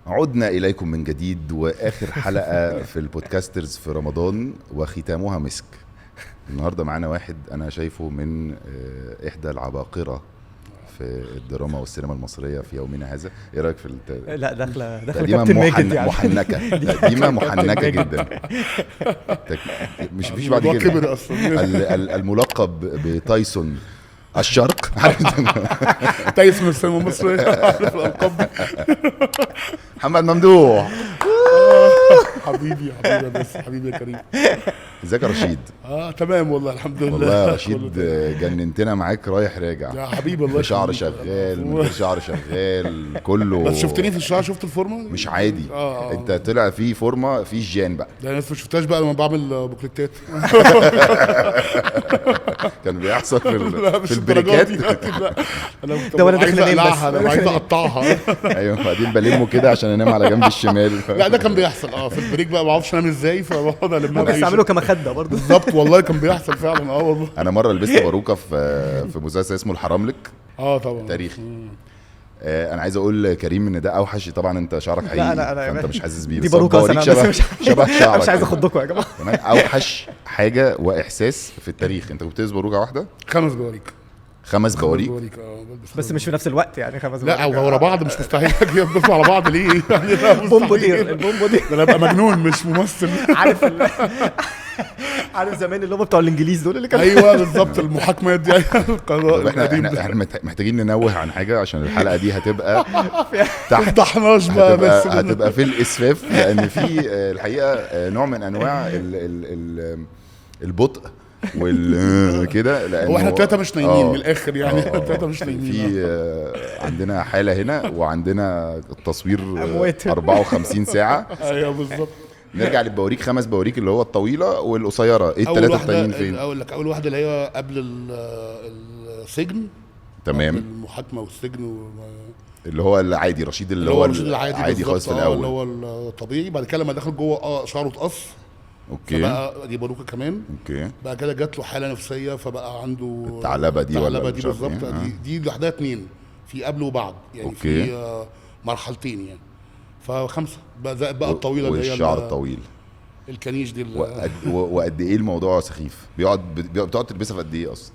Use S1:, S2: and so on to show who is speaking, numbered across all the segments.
S1: عدنا إليكم من جديد وآخر حلقة في البودكاسترز في رمضان وختامها مسك. النهاردة معنا واحد أنا شايفه من إحدى العباقرة في الدراما والسينما المصرية في يومنا هذا. إيه رأيك في
S2: لا داخلة
S1: كابتن ماجد يعني محنكة تقديمة محنكة جدا. مش فيش بعد كده الملقب بتايسون الشرق.
S3: تايسون السينما المصرية. عارف الألقاب.
S1: محمد ممدوح.
S3: حبيبي بس حبيبي يا كريم.
S1: ازيك يا رشيد؟
S3: تمام والله الحمد لله.
S1: والله يا رشيد جننتنا معاك رايح راجع
S3: يا حبيبي والله.
S1: شعر شغال من غير شعر شغال كله.
S3: بس شفتني في الشعر؟ شفت الفورمه
S1: مش عادي. انت طلع في فورمه في جان بقى.
S3: ده الناس ما شفتهاش بقى لما بعمل بوكليتات.
S1: كان بيحصل في البريكات.
S3: ده وانا داخل اقلعها، انا عايز اقطعها.
S1: ايوه بعدين بلمه كده عشان انام على جنب الشمال.
S3: لا ده كان بيحصل في البريك بقى، ما اعرفش انام ازاي فبقعد المها.
S2: بس اعمله كمخده برضه.
S3: بالظبط والله كان بيحصل فعلا. والله
S1: انا مره لبست باروكه في مسلسل اسمه الحراملك.
S3: طبعا
S1: تاريخي. انا عايز اقول كريم ان ده اوحش. طبعا انت شعرك حقيقي فانت مش حاسس بيه.
S2: دي باروكه شبه
S1: شعرك.
S2: مش عايز اخدكم يا جماعه.
S1: كمان اوحش حاجه واحساس في التاريخ. انت كنت بتلبس باروكه واحده؟
S3: 5 بواريك.
S1: 5 بواريك.
S2: بس مش في نفس الوقت يعني 5
S3: لا او ورا بعض مش مستحيل يضيفوا على بعض ليه يعني.
S2: البومبودير
S3: انا ابقى مجنون مش ممثل.
S2: عارف زمان اللي هم بتوع الانجليز دول اللي كانوا.
S3: ايوه بالظبط المحاكمات دي.
S1: احنا محتاجين ننوه عن حاجه عشان الحلقه دي هتبقى
S3: تحت ضحناش بقى. بس
S1: هتبقى في الاسفاف لان في الحقيقه نوع من انواع البطء كده.
S3: هو احنا 3 مش نايمين من الاخر يعني. 3 مش نايمين.
S1: في عندنا حاله هنا وعندنا التصوير 54 ساعه.
S3: ايوه بالظبط.
S1: نرجع للبواريك. 5 بواريك اللي هو الطويله والقصيره. ايه ال3 التانيين فين؟
S3: اقول لك اول واحده اللي هي قبل السجن.
S1: تمام.
S3: المحاكمه والسجن
S1: اللي هو العادي رشيد اللي هو
S3: العادي
S1: خالص في الاول.
S3: اللي هو الطبيعي. بعد كده لما دخل جوه شعره اتقص.
S1: اوكي.
S3: فبقى دي باروكه كمان.
S1: اوكي.
S3: بقى كده جات له حاله نفسيه فبقى عنده
S1: الثعلبه دي ولا
S3: دي بالظبط. دي لوحدها 2 في قبل وبعد يعني.
S1: أوكي.
S3: في مرحلتين يعني. ف5 بقى الطويله اللي هي
S1: والشعر الطويل
S3: الكنيش دي.
S1: وقد ايه الموضوع سخيف؟ بتقعد تلبسها في قد ايه اصلا؟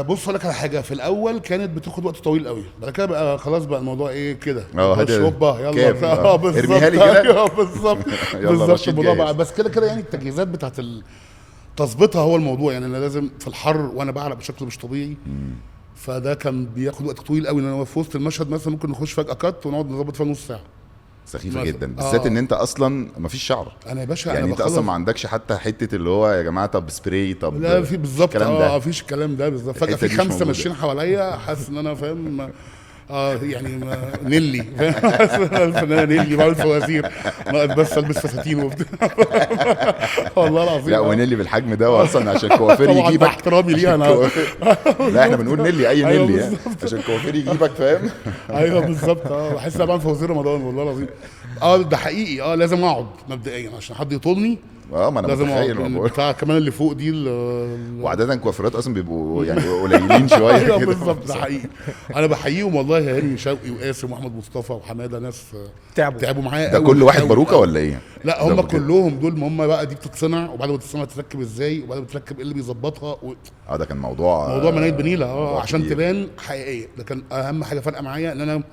S3: بص اقول لك على حاجه. في الاول كانت بتاخد وقت طويل قوي. بعد كده بقى خلاص بقى الموضوع ايه كده.
S1: هوبا
S3: يلا بالظبط.
S1: ارميها لي كده.
S3: بالظبط. بالظبط الموضوع بس كده يعني التجهيزات بتاعت تظبيطها هو الموضوع يعني. انا لازم في الحر وانا بعرق بشكل مش طبيعي. فده كان بياخد وقت طويل قوي. ان انا في وسط المشهد مثلا ممكن نخش فجاه كات ونقعد نظبط فيها نص ساعه.
S1: سخيفه جدا بالذات ان انت اصلا مفيش شعر.
S3: انا يا باشا
S1: يعني انت اصلا ما عندكش حتى حته اللي هو يا جماعه طب سبراي طب.
S3: لا في بالظبط. مفيش الكلام ده بالظبط. فجاه في 5 ماشيين حواليا حاسس ان انا فاهم. يعني نيلي. الفنانه نيلي بعمل فوازير ناقص بس البس فساتين وبتاع. والله العظيم.
S1: لا ونيلي بالحجم ده واصلا عشان الكوافير يجيبك.
S3: احترامي ليها انا.
S1: لا احنا بنقول نيلي اي نيلي يعني عشان الكوافير يجيبك فاهم.
S3: ايوه بالظبط. بحس ان انا بعمل فوازير رمضان والله العظيم. ده حقيقي. لازم اقعد مبدئيا عشان حد يطولني.
S1: ما انا متخيل
S3: بتاع كمان اللي فوق دي
S1: وعاده كوافيرات اصلا بيبقوا يعني قليلين شويه كده.
S3: بالظبط ده حقيقي. انا بحييهم والله يا هاني شوقي وقاسم واحمد مصطفى وحماده. ناس تعبوا معايا.
S1: ده كل واحد باروكه ولا ايه؟
S3: لا هم كلهم دول. هم بقى دي بتتصنع وبعد ما تتصنع تركب ازاي وبعد ما تركب ايه اللي بيظبطها
S1: ده كان موضوع
S3: منايل بنيله. عشان تبان حقيقيه. ده كان اهم حاجه فارقه معايا ان انا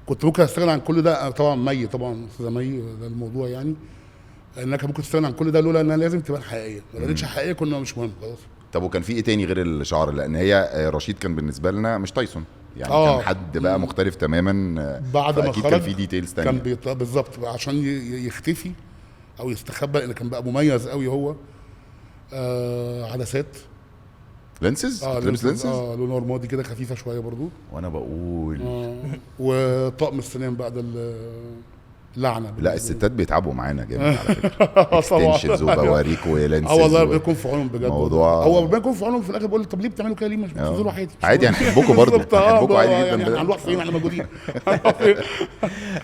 S3: كنت ممكن استغنى عن كل ده. طبعا طبعا استاذ مي ده الموضوع يعني. انك ممكن تستغنى عن كل ده لولا انها لازم تبان حقيقيه. ما كانتش حقيقيه كنا مش مهم خلاص.
S1: طب وكان في ايه تاني غير الشعر؟ لان هي رشيد كان بالنسبه لنا مش تايسون يعني. كان حد بقى مختلف تماما.
S3: بعد ما خرج
S1: كان في ديتيلز تانية.
S3: كان بالظبط عشان يختفي او يستخبى لان كان بقى مميز قوي هو. عدسات
S1: لينسز. لينسز
S3: لون رمادي كده خفيفه شويه برضو.
S1: وانا بقول
S3: وطقم السنان بقى ده اللعنه.
S1: لا الستات بيتعبوا معانا جامد على فكره. اكستنشنز وبواريك ولينسز.
S3: والله بيكون في عونهم بجد.
S1: هو
S3: بيكون في عونهم. في الاخر بقول طب ليه بتعملوا كده؟ ليه مش بتنزلوا
S1: عادي هنحبكم برضه. هنحبكم عادي جدا.
S3: يعني هنروح فين احنا موجودين.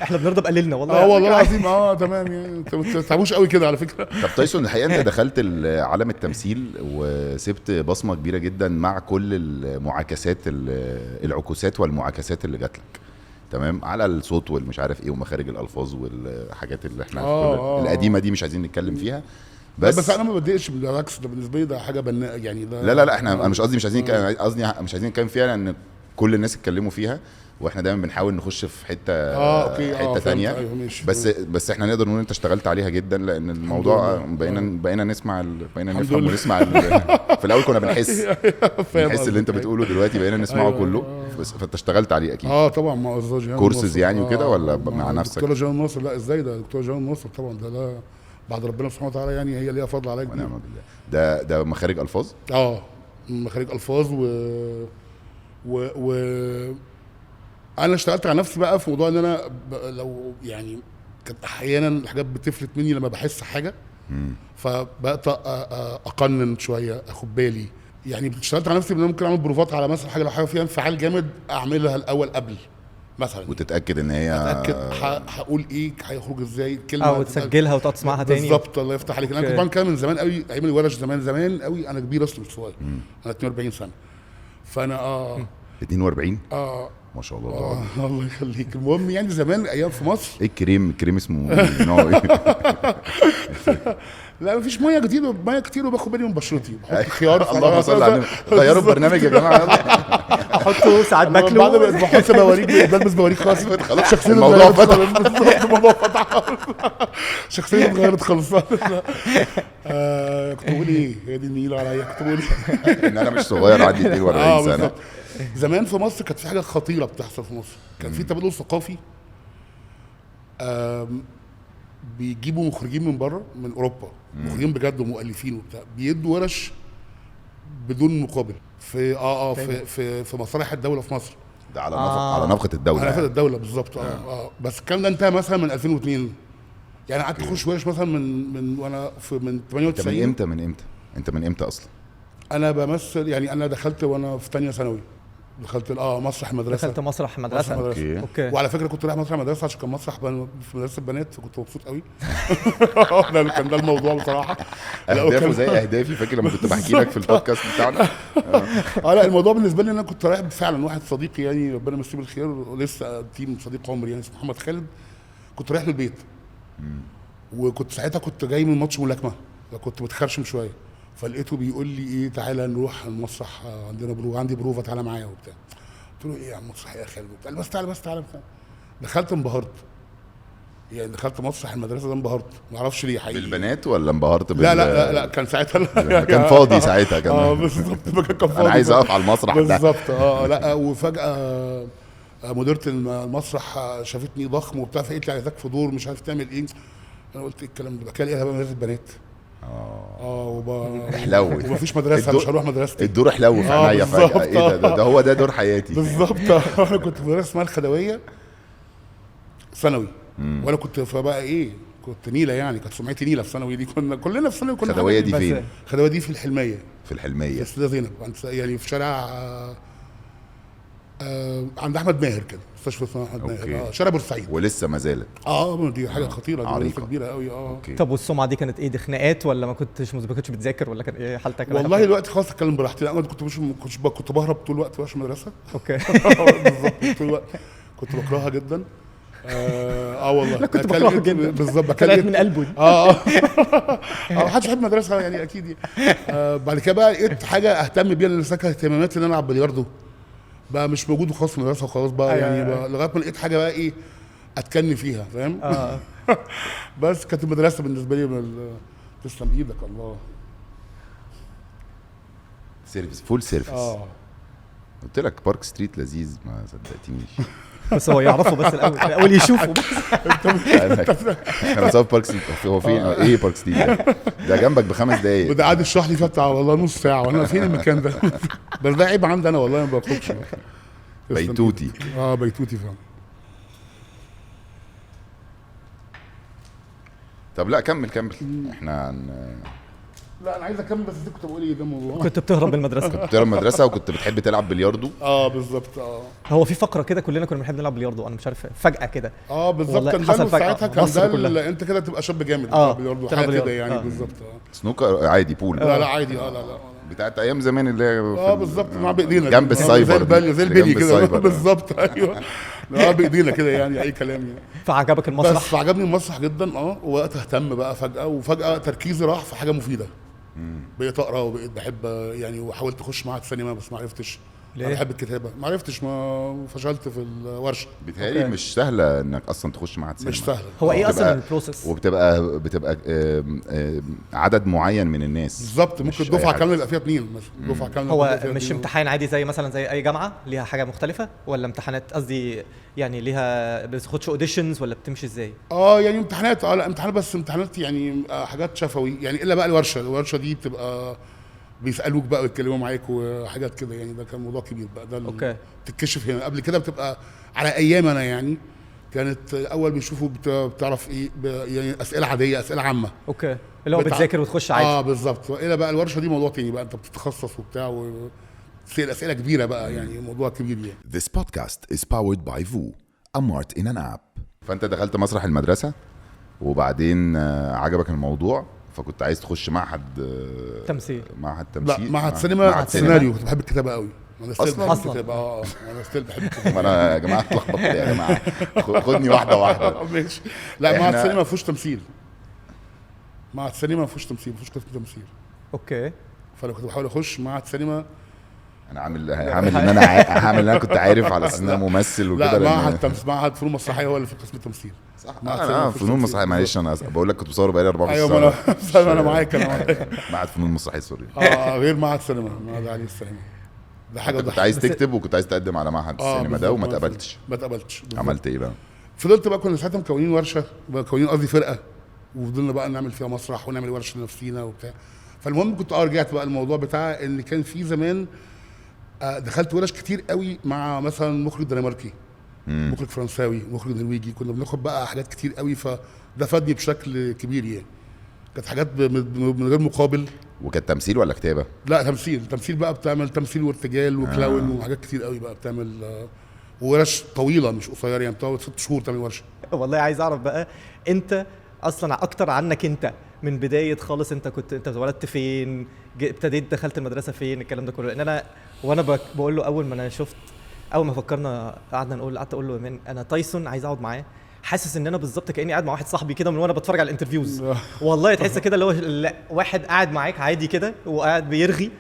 S2: احنا بنرضى بقللنا والله.
S3: والله العظيم. تمام يعني. انت ما تتعبوش قوي كده على فكره.
S1: طب تايسون الحقيقه انت دخلت عالم التمثيل وسبت بصمه كبيره جدا مع كل المعاكسات العكوسات والمعاكسات اللي جات لك. تمام، على الصوت والمش عارف ايه ومخارج الالفاظ والحاجات اللي احنا القديمه دي مش عايزين نتكلم فيها.
S3: بس انا ما بتضايقش، بالعكس ده بالنسبه لي ده حاجه بناء يعني. ده
S1: لا احنا انا مش قصدي مش عايزين قصدي مش عايزين نتكلم فيها لان كل الناس اتكلموا فيها، واحنا دايما بنحاول نخش في حته حته ثانيه.
S3: أيوة
S1: بس احنا نقدر نقول انت اشتغلت عليها جدا، لان الموضوع بقينا نسمع بقينا نفهم ونسمع في الاول كنا بنحس اللي انت بتقوله دلوقتي بقينا نسمعه كله. فانت اشتغلت عليه اكيد.
S3: طبعا مع استاذ
S1: كورسز يعني وكده ولا مع نفسك؟
S3: دكتور جان ناصر، لا ازاي ده دكتور جان ناصر طبعا، ده بعد ربنا سبحانه وتعالى يعني، هي ليها فضل عليك.
S1: ونعم بالله. ده مخارج الفاظ.
S3: مخارج الفاظ و انا اشتغلت على نفسي بقى في موضوع ان انا لو يعني كانت احيانا الحاجات بتفلت مني لما بحس حاجه، فبقيت اقنن شويه، اخد بالي يعني. اشتغلت على نفسي ان انا ممكن اعمل بروفات على مثلا حاجه، لو حاجه فيها انفعال جامد اعملها الاول قبل مثلا،
S1: وتتاكد ان هي
S3: هقول ايه، هيخرج ازاي الكلمه،
S2: وتسجلها وتقعد تسمعها تاني.
S3: بالظبط، الله يفتح عليك. انا كنت بعمل كده من زمان قوي، ايام الورش زمان قوي. انا كبير اصلا مش صغير، انا 42 سنه. فانا
S1: 42 ما شاء الله.
S3: الله يخليك. المهم يعني زمان ايام في مصر،
S1: ايه الكريم اسمه نوع ايه؟
S3: لا مفيش ميه كتير وباخد بالي من بشرتي، بحط خيار.
S1: اللهم صل على النبي. غيروا البرنامج يا جماعه،
S2: احطه ساعات باكله
S3: بعد ما بحط بوريك، بلبس بوريك خلاص شخصيتي
S1: الموضوع فتح.
S3: شخصيتي اتغيرت خالص. كنت بقول ايه، هي دي النيله عليا، كنت بقول
S1: ان انا مش صغير، عندي 42 سنه.
S3: زمان في مصر كانت في حاجه خطيره بتحصل في مصر، كان في تبادل ثقافي. بيجيبوا مخرجين من بره، من اوروبا، مخرجين بجد ومؤلفين وبتاع، بيدوا ورش بدون مقابل في في مسارح الدوله في مصر.
S1: ده على نفقه الدوله.
S3: على نفقه الدوله بالظبط. بس الكلام ده انتهى مثلا من 2002 يعني. قعدت اخش ورش مثلا من وانا من 98.
S1: انت من امتى اصلا؟
S3: انا بمثل يعني، انا دخلت وانا في ثانيه ثانوي، دخلت مسرح مدرسه.
S2: دخلت مسرح مدرسه.
S3: اوكي. وعلى فكره كنت رايح مسرح مدرسه عشان كان مسرح في مدرسه البنات، فكنت مبسوط قوي. كان ده الموضوع بصراحه.
S1: اهدافه زي اهدافي، فاكر لما كنت بحكي لك في البودكاست بتاعنا.
S3: لا الموضوع بالنسبه لي انا كنت رايح فعلا، واحد صديقي يعني ربنا يمسيه بالخير، ولسه تيم صديق عمري يعني، اسمه محمد خالد، كنت رايح له البيت. وكنت ساعتها كنت جاي من ماتش ملاكمه، فكنت متخرشم شويه، فلقيته بيقول لي ايه، تعالى نروح المسرح، عندنا عندي بروفه، تعالى معايا وبتاع. قلت له ايه يا عم مسرح يا خالد؟ قال بس تعالى. دخلت انبهرت يعني، دخلت مسرح المدرسه ده انبهرت، ما اعرفش ليه حقيقي.
S1: بالبنات ولا انبهرت
S3: لا كان ساعتها
S1: كان فاضي ساعتها كان.
S3: بالظبط كان فاضي،
S1: انا عايز اقف على المسرح ده
S3: بالظبط. لا وفجاه مديره المسرح شافتني ضخم وبتاع، فقالت لي عايزاك في دور مش عارف تعمل ايه. انا قلت ايه الكلام ده؟ بقى لقيتها بقى مدرسه بنات.
S1: حلوت
S3: ومفيش مدرسه، مش هروح مدرستي.
S1: الدور حلو في عينيا فجاه. ايه ده هو ده دور حياتي
S3: بالظبط. انا كنت في مدرسه اسمها الخدويه ثانوي، وانا كنت فبقى ايه، كنت نيله يعني، كانت سمعتي نيله في ثانوي دي. كلنا في ثانوي كنا.
S1: الخدويه دي فين؟
S3: الخدويه دي في الحلميه.
S1: في
S3: السيده زينب يعني، في شارع عند احمد ماهر كده، مستشفى اسمها احمد ماهر، شارع بورسعيد.
S1: ولسه ما زالت.
S3: دي حاجه خطيره، دي كبيره قوي.
S2: طب والسمعه دي كانت ايه، دي خناقات ولا ما كنتش بتذاكر، ولا كان ايه حالتك؟
S3: والله دلوقتي خلاص اتكلم براحتي. لا انا كنت بهرب طول الوقت ورش مدرسه.
S2: اوكي.
S3: بالظبط طول الوقت كنت بكرهها جدا. والله
S2: لا كنت بكرهها جدا
S3: بالظبط.
S2: كانت من قلبه دي.
S3: ما حدش يحب مدرسه يعني اكيد. بعد كده بقى لقيت حاجه اهتم بيها، اللي ساكنه اهتماماتي ان انا العب بلياردو، بقى مش موجود خالص في المدرسه وخلاص بقى. يعني لغايه ما لقيت حاجه بقى ايه اتكني فيها، فاهم؟ بس كانت المدرسه بالنسبه لي تسلم ايدك الله.
S1: سيرفيس، فول سيرفيس. قلت لك بارك ستريت لذيذ، ما صدقتنيش.
S2: بس هو يعرفه بس الاول يشوفه بس.
S3: احنا
S1: بنصور بارك ستريت، هو فين؟ ايه بارك ستريت ده جنبك ب5 دقايق،
S3: وده قعد يشرح لي فيها بتاع والله نص ساعه، وانا فين المكان ده؟ بس ده عيب عندي انا والله، ما بخرجش.
S1: بيتوتي.
S3: بيتوتي فعلا.
S1: طب لا كمل احنا
S3: لا انا عايز اكمل، بس كنت بقول ايه ده الموضوع.
S2: كنت بتهرب من المدرسه.
S1: كنت بتهرب من المدرسه وكنت بتحب تلعب بلياردو.
S3: بالظبط.
S2: هو في فقره كده كلنا كنا بنحب نلعب بلياردو، انا مش عارف فجاه كده.
S3: بالظبط. كان ده ساعتها كان ده انت كده تبقى شاب جامد بلياردو حاجه كده يعني. بالظبط.
S1: سنوكر عادي، بول.
S3: لا عادي. لا
S1: بتاعت ايام زمان اللي هي
S3: بالظبط، مع بايدينا
S1: جنب السايبر،
S3: زي البلي كده. بالظبط. ايوه. بايدينا كده يعني اي كلام يعني.
S2: فعجبك المسرح؟
S3: بس عجبني المسرح جدا ووقت اهتم بقى فجاه تركيزي راح في حاجه مفيده. بقيت اقرا وبقيت بحب يعني، وحاولت اخش معهد سينما بس ما عرفتش.
S2: ليه؟
S3: انا بحب الكتابه ما عرفتش، ما فشلت في الورشه.
S1: بيتهيألي مش سهله انك اصلا تخش معهد سينما.
S3: مش سهله.
S2: هو ايه اصلا
S1: وبتبقى-
S2: البروسيس؟
S1: وبتبقى عدد معين من الناس
S3: بالظبط،
S1: مش
S3: ممكن
S1: أي
S3: دفعه
S1: حد.
S3: كامله يبقى فيها 2 مثلا، دفعه كامله
S2: هو
S3: يبقى فيها
S2: مش
S3: 2.
S2: امتحان عادي زي مثلا زي اي جامعه ليها حاجه مختلفه، ولا امتحانات قصدي يعني ليها بتاخدش اوديشنز ولا بتمشي ازاي؟
S3: يعني امتحانات لا امتحانات، بس امتحانات يعني حاجات شفوي يعني، الا بقى الورشه دي بتبقى بيسالوك بقى ويتكلموا معاك وحاجات كده يعني. ده كان موضوع كبير بقى، ده
S2: اوكي.
S3: بتتكشف هنا. قبل كده بتبقى على ايام انا يعني كانت اول بيشوفوا بتعرف ايه يعني اسئله عاديه، اسئله عامه.
S2: اوكي، اللي هو بتذاكر وتخش عادي.
S3: بالظبط. الى بقى الورشه دي موضوع تاني بقى، انت بتتخصص وبتاع وتسال اسئله كبيره بقى يعني، موضوع كبير يعني.
S1: This podcast is powered by VU, a mart in an app. فانت دخلت مسرح المدرسه وبعدين عجبك الموضوع فكنت عايز تخش معهد
S2: تمثيل.
S1: معهد
S3: لا
S1: تمثيل.
S3: معهد سينما سيناريو. كنت بحب الكتابه قوي. انا ستيل
S1: أصلاً؟
S3: بحب الكتابه. انا ستيل بحب الكتابه.
S1: ما انا يا جماعه اتلخبطت يا جماعه، خدني واحده واحده.
S3: ماشي. لا معهد
S1: إحنا-
S3: سينما ما فيهوش تمثيل. معهد سينما ما فيهوش تمثيل، ما فيهوش كتابه تمثيل.
S2: اوكي.
S3: فانا كنت بحاول اخش معهد سينما.
S1: انا هعمل ان انا هعمل ان انا كنت عارف على اساس ان انا ممثل وكده.
S3: لا
S1: لأن-
S3: معهد فنون مسرحيه هو اللي في قسم التمثيل.
S1: صح.
S3: معهد سينما ما فيهوش
S1: فنون
S3: تمثيل.
S1: مسرحيه. معلش انا بقول لك كنت بصور بقالي 24
S3: ايوه
S1: سنه.
S3: انا معاك
S1: معهد فنون مسرحيه سوري.
S3: غير معهد سينما، معهد علي السينما. ده حاجه
S1: كنت عايز تكتب وكنت عايز تقدم على معهد السينما ده وما اتقبلتش.
S3: ما اتقبلتش.
S1: عملت ايه بقى؟
S3: فضلت بقى، كنا ساعتها مكونين ورشه، مكونين قصدي فرقه، وفضلنا بقى نعمل فيها مسرح ونعمل ورشه لنفسينا وبتاع. فالمهم كنت رجعت بقى الموضوع بتاع ان كان في زمان دخلت ورش كتير قوي مع مثلا مخرج دنماركي، مخرج فرنساوي، مخرج نرويجي. كنا بناخد بقى حاجات كتير قوي، فده فادني بشكل كبير يعني. كانت حاجات من غير مقابل.
S1: وكانت تمثيل ولا كتابه؟
S3: لا تمثيل بقى، بتعمل تمثيل وارتجال وكلاون وحاجات كتير قوي بقى بتعمل. ورش طويله مش قصيره يعني، بتقعد 6 شهور تعمل ورشه.
S2: والله عايز اعرف بقى انت اصلا اكتر عنك انت من بدايه خالص. انت اتولدت فين؟ ابتديت دخلت المدرسه فين؟ الكلام ده كله. لان انا وانا بقول له اول ما فكرنا قعدت اقول له من انا تايسون عايز اقعد معاه، حاسس ان انا بالظبط كاني قاعد مع واحد صاحبي كده من وانا بتفرج على الانترفيوز. والله تحس كده اللي هو واحد قاعد معاك عادي كده وقاعد بيرغي،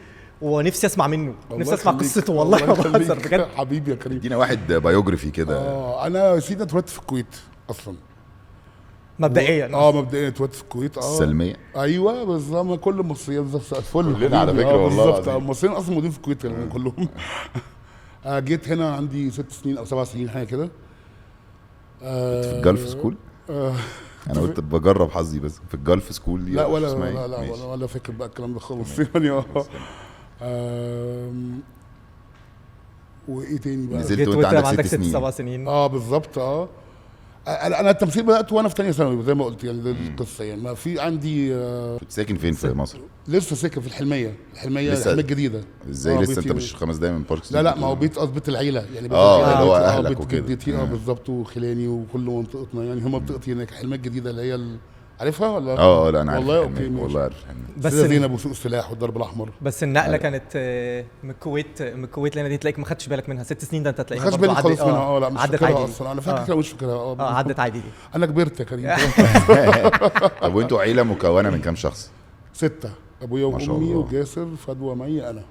S2: ونفسي اسمع منه، نفسي اسمع قصته. والله ما بهزر بجد.
S3: حبيبي يا كريم.
S1: ادينا واحد بايوجرافي كده.
S3: انا سيدنا اتولدت في الكويت اصلا
S2: مبدئيا.
S3: مبدئيا اتولدت في الكويت.
S1: السلميه.
S3: ايوه بالظبط، كل المصريين بالظبط الفل.
S1: كلنا على فكره والله
S3: بالظبط. المصريين اصلا موجودين في الكويت يعني كلهم. جيت هنا عندي 6 سنين او 7 سنين حاجه كده.
S1: في الجلف سكول. انا قلت بجرب حظي بس في الجلف سكول دي.
S3: لا ولا فاكر بقى الكلام ده خالص يعني. وايه تاني بقى؟
S1: نزلت وانت عندك 6 سنين.
S2: 7 سنين.
S3: بالظبط. انا التمثيل بدات وانا في ثانيه ثانوي زي ما قلت يعني. ده القصه يعني. ما في عندي
S1: كنت ساكن فين في مصر؟
S3: لسه ساكن في الحلميه الجديده.
S1: ازاي لسه انت مش 5 دقايق من بارك
S3: لا ما هو بيت بيت العيله يعني. بيت
S1: اللي هو
S3: العيلة،
S1: اهلك
S3: بيت
S1: وكده.
S3: جدتي بالظبط، وخلاني وكل منطقتنا يعني. هم منطقتي هناك الحلميه الجديده اللي هي عارفها ولا؟
S1: لا انا عارف.
S3: والله اوكي
S1: والله عارف.
S3: بس زينب وسوق السلاح والضرب الاحمر.
S2: بس النقله كانت من الكويت لهنا دي تلاقيك ما خدتش بالك منها. 6 سنين ده انت تلاقيها
S3: ما خدش بالي خالص منها. لا مش
S2: عدت
S3: فاكرها
S2: عادي
S3: اصلا. انا فاكر كده مش فاكرها.
S2: عدت عادي دي.
S3: انا كبرت يا كريم.
S1: طب وانتوا عيله مكونه من كام شخص؟
S3: 6. ابويا
S1: ما شاء
S3: وامي
S1: الله.
S3: وجاسر فدوى مي انا.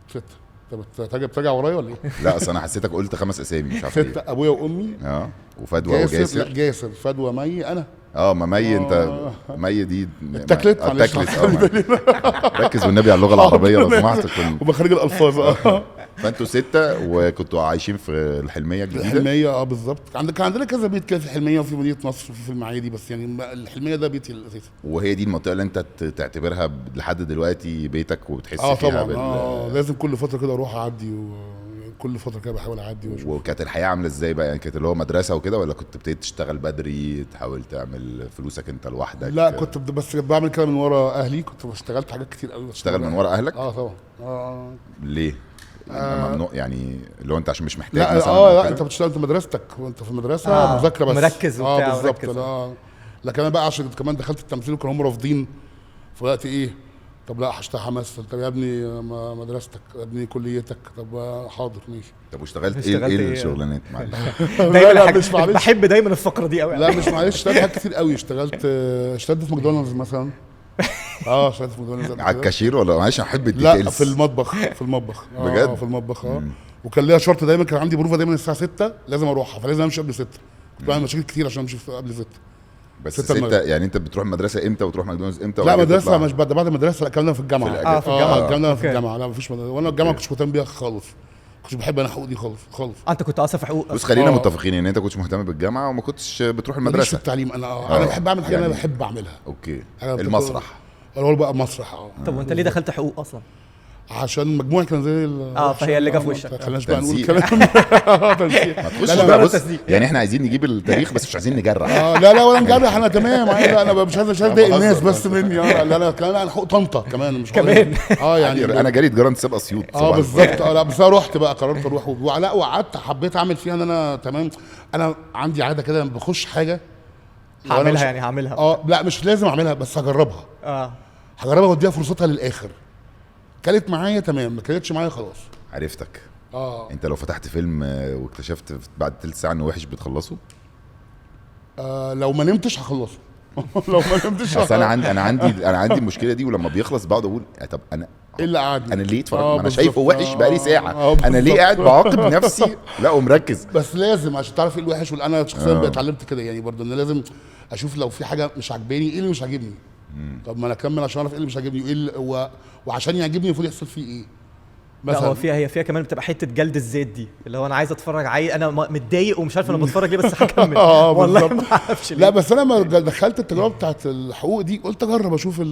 S3: 6. طب بترجع ورايا ولا ايه؟
S1: لا اصل انا حسيتك قلت 5 اسامي مش عارف
S3: 6
S1: ليه.
S3: ابويا وامي
S1: وفدوى وجاسر.
S3: جاسر فدوى مي انا.
S1: ما مي انت مي دي
S3: اتاكلت.
S1: ركز والنبي على اللغه العربيه لو سمحت.
S3: ومخارج الالفاظ.
S1: فانتوا 6 وكنتوا عايشين في الحلميه الجديده.
S3: الحلميه بالظبط. كان عندنا كذا بيت كده في الحلميه وفي مدينه نصر وفي المعادي، بس يعني الحلميه ده بيتي الاساسي.
S1: وهي دي المنطقه اللي انت تعتبرها لحد دلوقتي بيتك وبتحس فيها
S3: طبعا. لازم كل فتره كده اروح اعدي، وكل فتره كده بحاول اعدي واشوف.
S1: وكانت الحياه عامله ازاي بقى؟ يعني كانت اللي هو مدرسه وكده ولا كنت ابتديت تشتغل بدري تحاول تعمل فلوسك انت لوحدك؟
S3: لا كنت بس بعمل كده من ورا اهلي. كنت اشتغلت حاجات كتير قوي.
S1: تشتغل من ورا اهلك؟
S3: طبعا.
S1: ليه؟ ممنوع يعني اللي هو انت عشان مش محتاج
S3: لا
S1: مثلا؟
S3: لا انت بتشتغل في مدرستك وانت في المدرسه مذاكره بس
S2: مركز وبتاع.
S3: بالظبط. لكن انا بقى عشان كمان دخلت التمثيل وكانوا هم رافضين. فوقت ايه طب لا همثل. طب يا ابني مدرستك، يا ابني كليتك. طب حاضر ماشي.
S1: طب واشتغلت
S2: اشتغلت
S1: ايه
S2: إيه؟
S1: الشغلانات معلش؟
S2: دايما
S3: مش معلش.
S2: بحب دايما الفقره دي قوي.
S3: لا مش معلش، اشتغلت حاجات كتير قوي. اشتغلت في ماكدونالدز مثلا. اشتغلت في ماكدونالدز
S1: على الكاشير ولا معلش؟ احب
S3: لا
S1: الديتيلز.
S3: في المطبخ
S1: بجد؟
S3: في المطبخ وكان ليا شرط دايما، كان عندي بروفه دايما الساعه 6 لازم اروحها، فلازم امشي قبل 6. كنت بعمل مشاكل كتير عشان امشي قبل 6.
S1: بس
S3: 6
S1: 6 يعني انت بتروح المدرسه امتى وتروح ماكدونالدز امتى؟
S3: لا
S1: وبعد كده
S3: مدرسه
S1: تطلع؟
S3: مش بعد المدرسه، لا الكلام ده في الجامعه.
S2: في الجامعه.
S3: الكلام ده في
S2: أوكي.
S3: الجامعه. لا مفيش وانا الجامعه ما كنتش مهتم بيها خالص، كنتش بحب انا حقوق دي خالص.
S2: انت كنت اصلا في حقوق.
S1: بص خلينا
S3: آه.
S1: متفقين ان انت كنتش مهتم بالجامعه وما كنتش بتروح
S3: ماليش في
S1: المدرسه.
S3: التعليم. انا بحب اعمل حاجه
S1: يعني
S3: انا بحب اعملها.
S1: اوكي.
S3: أنا
S1: المسرح.
S3: انا بقى مسرح.
S2: طب وانت ليه دخلت حقوق اصلا؟
S3: عشان مجموعي كان زي
S2: فهي اللي جا في وشك.
S3: ما خليناش بقى نقول
S1: تنسيق.
S3: كلام. تنسيق.
S1: ما تخش
S3: لا،
S1: بقى
S2: لا،
S1: بص
S2: تصديق.
S1: يعني احنا عايزين نجيب التاريخ بس مش عايزين نجرح.
S3: لا ولا مجرح، انا تمام. لا انا مش عايز اضايق الناس بس مني. لا كمان انا حقوق طنطا كمان مش
S2: كمان.
S3: يعني
S1: انا جريت جراند سابقه اسيوط.
S3: بالظبط. لا بس انا رحت بقى، قررت اروح لا وقعدت حبيت اعمل فيها ان انا تمام. انا عندي عاده كده لما بخش حاجه
S2: هعملها يعني هعملها.
S3: لا مش لازم اعملها بس هجربها. هجربها واديها فرصتها للاخر. كانت معايا تمام، ما كانتش معايا خلاص.
S1: عرفتك.
S3: اه
S1: انت لو فتحت فيلم واكتشفت بعد تلت ساعه انه وحش بتخلصه؟
S3: لو ما نمتش هخلصه. لو ما نمتش
S1: بس انا عندي المشكله دي، ولما بيخلص بقعد اقول طب انا
S3: ايه اللي قعدني؟
S1: انا ليه اتفرج؟ انا
S3: بالظبط.
S1: شايفه وحش بقالي ساعه.
S3: بالظبط.
S1: انا ليه قاعد بعاقب نفسي؟ لا ومركز.
S3: بس لازم عشان تعرف ايه الوحش انا شخصيا اتعلمت كده يعني برضه، ان لازم اشوف لو في حاجه مش عاجباني ايه اللي مش عاجبني. طب ما انا اكمل عشان اعرف ايه اللي مش عاجبني وايه وعشان يعجبني المفروض يحصل فيه ايه.
S2: لا هو هي فيها كمان بتبقى حته جلد الزيت دي، اللي هو انا عايز اتفرج انا متضايق ومش عارف انا بتفرج ليه بس هكمل. والله ما اعرفش ليه.
S3: لا بس انا لما دخلت التجربه بتاعت الحقوق دي قلت اجرب اشوف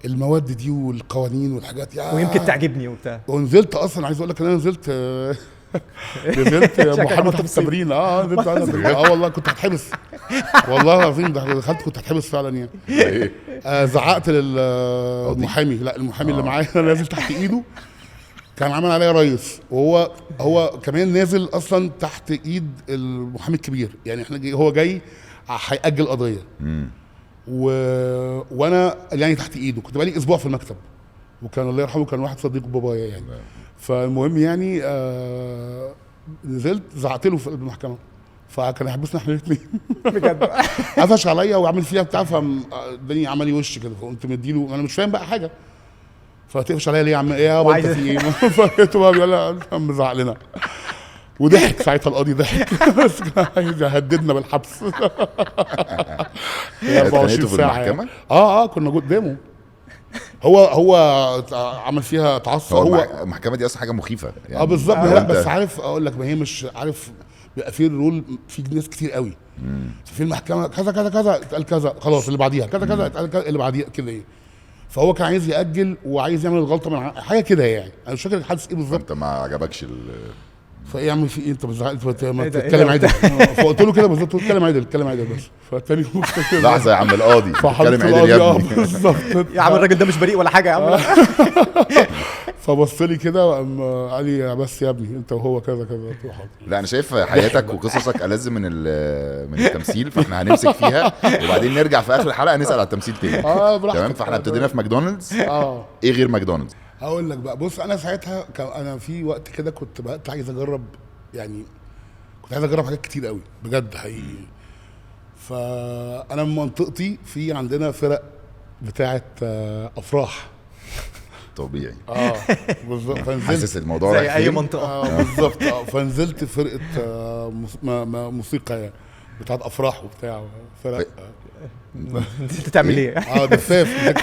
S3: المواد دي والقوانين والحاجات
S2: ويمكن تعجبني وبتاع.
S3: ونزلت اصلا عايز اقول لك انا نزلت محاضره التمرين. نزلت والله كنت هتحبس. والله العظيم دخلت كنت هتحبس فعلا يعني. زعقت للمحامي. لا المحامي اللي معايا انا نازل تحت ايده، كان عامل عليا ريس، وهو كمان نازل اصلا تحت ايد المحامي الكبير. يعني احنا هو جاي هيأجل قضيه وانا يعني تحت ايده. كنت بقالي اسبوع في المكتب، وكان الله يرحمه كان واحد صديق بابايا يعني. فالمهم يعني نزلت زعقت له في المحكمه، فكان هيحبسنا احنا الاثنين.
S2: بجد
S3: قفش عليا وعمل فيها بتاع، فاداني عمل لي وش كده، فقمت مديله انا مش فاهم بقى حاجه. فتقفش عليا ليه يا عم؟ ايه يا بابا في ايه؟ فقلت له بيقول لي عم زعق لنا. وضحك ساعتها القاضي ضحك. بس كان عايز يهددنا بالحبس. 24
S1: في
S3: ساعه
S1: المحكمه؟
S3: كنا قدامه. هو عمل فيها تعصب.
S1: هو المحكمه دي اصلا حاجه مخيفه يعني.
S3: بالظبط. لا بس عارف اقول لك، ما هي مش عارف بيبقى في رول في ناس كتير قوي في المحكمه، كذا كذا كذا اتقال كذا خلاص اللي بعديها كذا كذا اتقال كذا اللي بعديها كده ايه. فهو كان عايز يأجل وعايز يعمل الغلطه من حاجه كده يعني. انا مش فاكر الحادث ايه بالظبط.
S1: انت ما عجبكش
S3: فايه يا عم في ايه؟ انت ما تتكلم عدل. فقلت له كده بالظبط، اتكلم عدل بس. فالتاني
S1: لحظه يا عم القاضي اتكلم عدل يا ابني.
S3: بالظبط.
S2: يا عم الراجل ده مش بريء ولا حاجه يا عم.
S3: فبص لي كده وقام قال لي بس يا ابني انت وهو كذا كذا.
S1: لا انا شايف حياتك وقصصك ألذ من التمثيل، فاحنا هنمسك فيها وبعدين نرجع في اخر الحلقه نسال على التمثيل تاني. تمام. فاحنا ابتدينا في ماكدونالدز. ايه غير ماكدونالدز؟
S3: هقول لك بقى. بص انا ساعتها انا في وقت كده كنت بقى عايز اجرب، يعني كنت عايز اجرب حاجات كتير قوي بجد حقيقي. فانا من منطقتي في عندنا فرق بتاعه افراح
S1: طبيعي.
S3: بالظبط.
S1: حاسس الموضوع
S2: زي اي منطقه.
S3: بالظبط. فنزلت فرقه موسيقى يعني بتاعت افراح وبتاع فرق.
S2: انت تعمل ايه؟
S3: دفاف.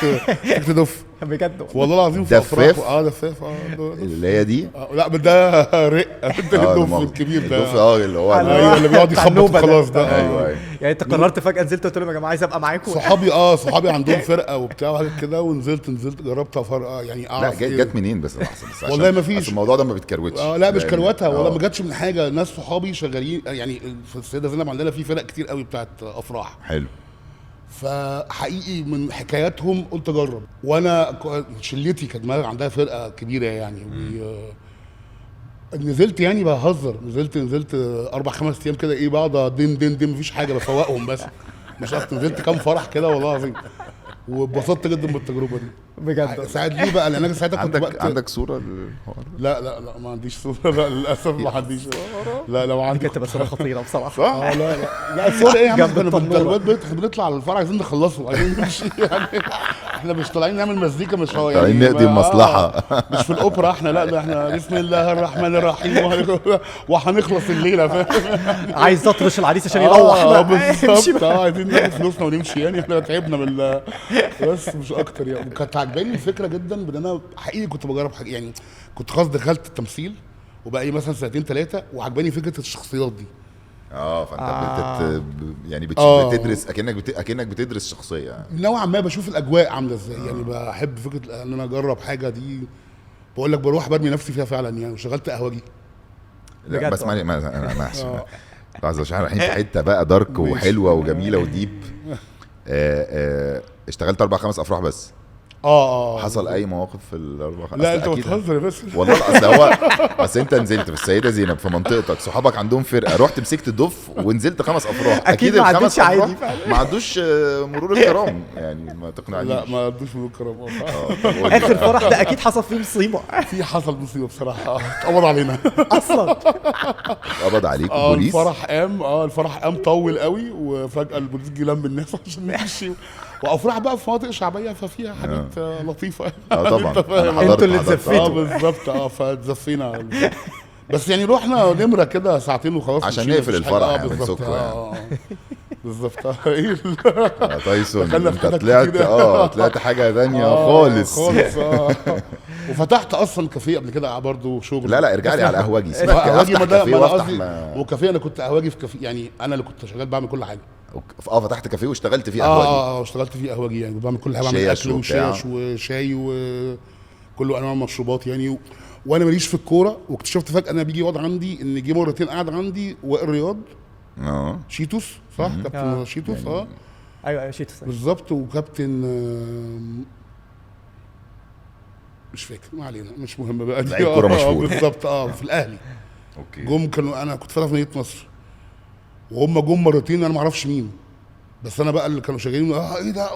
S3: مسكت دف
S2: بجد
S3: والله العظيم في
S1: دفاف.
S3: افراح. دفاف.
S1: اللي هي دي.
S3: لا ده رق. الدف الكبير ده.
S1: الدف اللي هو
S3: ايوه اللي بيقعد يخبط خلاص ده.
S1: ايوه.
S2: يعني انت قررت فجاه نزلت قلت لهم يا جماعه عايز ابقى معاكم.
S3: صحابي عندهم فرقه وبتاع وحاجات كده، ونزلت جربت فرقه يعني اعرف.
S1: لا جت منين بس
S3: والله ما فيش.
S1: الموضوع ده ما بيتكروتش.
S3: لا مش كروتها والله، ما جاتش من حاجه. ناس صحابي شغالين يعني في السيده زينب، عندنا في فرق كتير قوي بتاعت افراح.
S1: حلو.
S3: فحقيقي من حكاياتهم قلت اجرب. وانا شلتي كانت عندها فرقه كبيره يعني. نزلت يعني بهزر. نزلت 4-5 ايام كده ايه، بقعد دم مفيش حاجه بفوقهم بس مش اكتر. نزلت كام فرح كده والله العظيم، واتبسطت جدا بالتجربه دي.
S2: بجد
S3: ساعات ليه بقى، لان انا ساعتها كنت
S1: عندك صوره للحوار؟
S3: لا ما عنديش صوره، لا للاسف ما عنديش. لا لو
S2: دي
S3: عندي
S2: كانت بس بخطيره بصراحه.
S3: لا الصور ايه يا عم،
S2: جنب التنورة.
S3: احنا بنطلع على الفرع عايزين نخلصه، عايزين نمشي يعني. احنا مش طالعين نعمل مزيكا، مش هو يعني
S1: طالعين نقضي المصلحه.
S3: مش في الاوبرا احنا، لا احنا بسم الله الرحمن الرحيم وهنخلص الليله، فاهم؟
S2: عايز تطرش العريس عشان يروح بقى.
S3: بالظبط. عايزين ناخد فلوسنا ونمشي يعني، احنا تعبنا بس مش اكتر يعني. كانت عجباني الفكره جدا، بان انا حقيقي كنت بجرب حاجه يعني. كنت خلاص دخلت التمثيل وبقى لي مثلا 2-3 وعجباني فكره الشخصيات دي.
S1: فانت يعني بتدرس اكنك بتدرس شخصيه يعني.
S3: نوعا ما بشوف الاجواء عامله ازاي يعني. بحب فكره ان انا اجرب حاجه دي، بقول لك بروح برمي نفسي فيها فعلا يعني. وشغلت قهوجي.
S1: لا بس انا لحظه عشان رايحين في حته بقى دارك وحلوه وجميله وديب. اشتغلت 4-5 افراح بس. حصل اي مواقف في ال4-5؟
S3: لا انت بتهزر بس
S1: والله. اصل هو انت نزلت في السيده زينب في منطقتك، صحابك عندهم فرقه، رحت مسكت الدف ونزلت 5 افراح.
S2: اكيد ما عدتش عادي
S1: ما عدوش مرور الكرام يعني، ما تقنعنيش.
S3: لا ما عدوش مرور الكرام.
S2: اخر فرح ده اكيد حصل فيه مصيبه.
S3: حصل مصيبه بصراحه، اتقبض علينا
S2: اصلا.
S1: قبض عليك البوليس؟
S3: الفرح قام طول قوي، وفجاه البوليس جه لم الناس عشان نمشي. وافراح بقى في مناطق شعبيه ففيها حاجات لطيفه.
S1: طبعا
S2: انتوا اللي اتزفتوا.
S3: بالظبط. فاتزفينا بس يعني رحنا نمره كده ساعتين وخلاص
S1: عشان نقفل الفرح يعني. بالظبط.
S3: بالظبط.
S1: تايسون انت طلعت حاجه ثانيه خالص.
S3: وفتحت اصلا كافيه قبل كده برضه شغل.
S1: لا ارجع لي على قهوجي.
S3: قهوجي وكافيه. انا كنت قهوجي في كافيه يعني، انا اللي كنت شغال بعمل كل حاجه.
S1: فتحت كافيه واشتغلت فيه قهوجي.
S3: اشتغلت فيه قهوجي يعني، بعمل كل حاجه، بعمل اكل وشاش وشاي وكل انواع المشروبات يعني. وانا ماليش في الكوره، واكتشفت فجاه انا بيجي يقعد عندي، ان جه مرتين قاعد عندي وائل رياض. شيتوس صح؟ كابتن شيتوس.
S2: ايوه شيتوس
S3: بالظبط. وكابتن مش فاكر، ما علينا، مش مهم بقى.
S1: دي كوره مشهور
S3: بالظبط. في الاهلي. جم كانوا، انا كنت في مدينه نصر، وهم جم مرتين انا ما اعرفش مين، بس انا بقى اللي كانوا شغالين ايه ده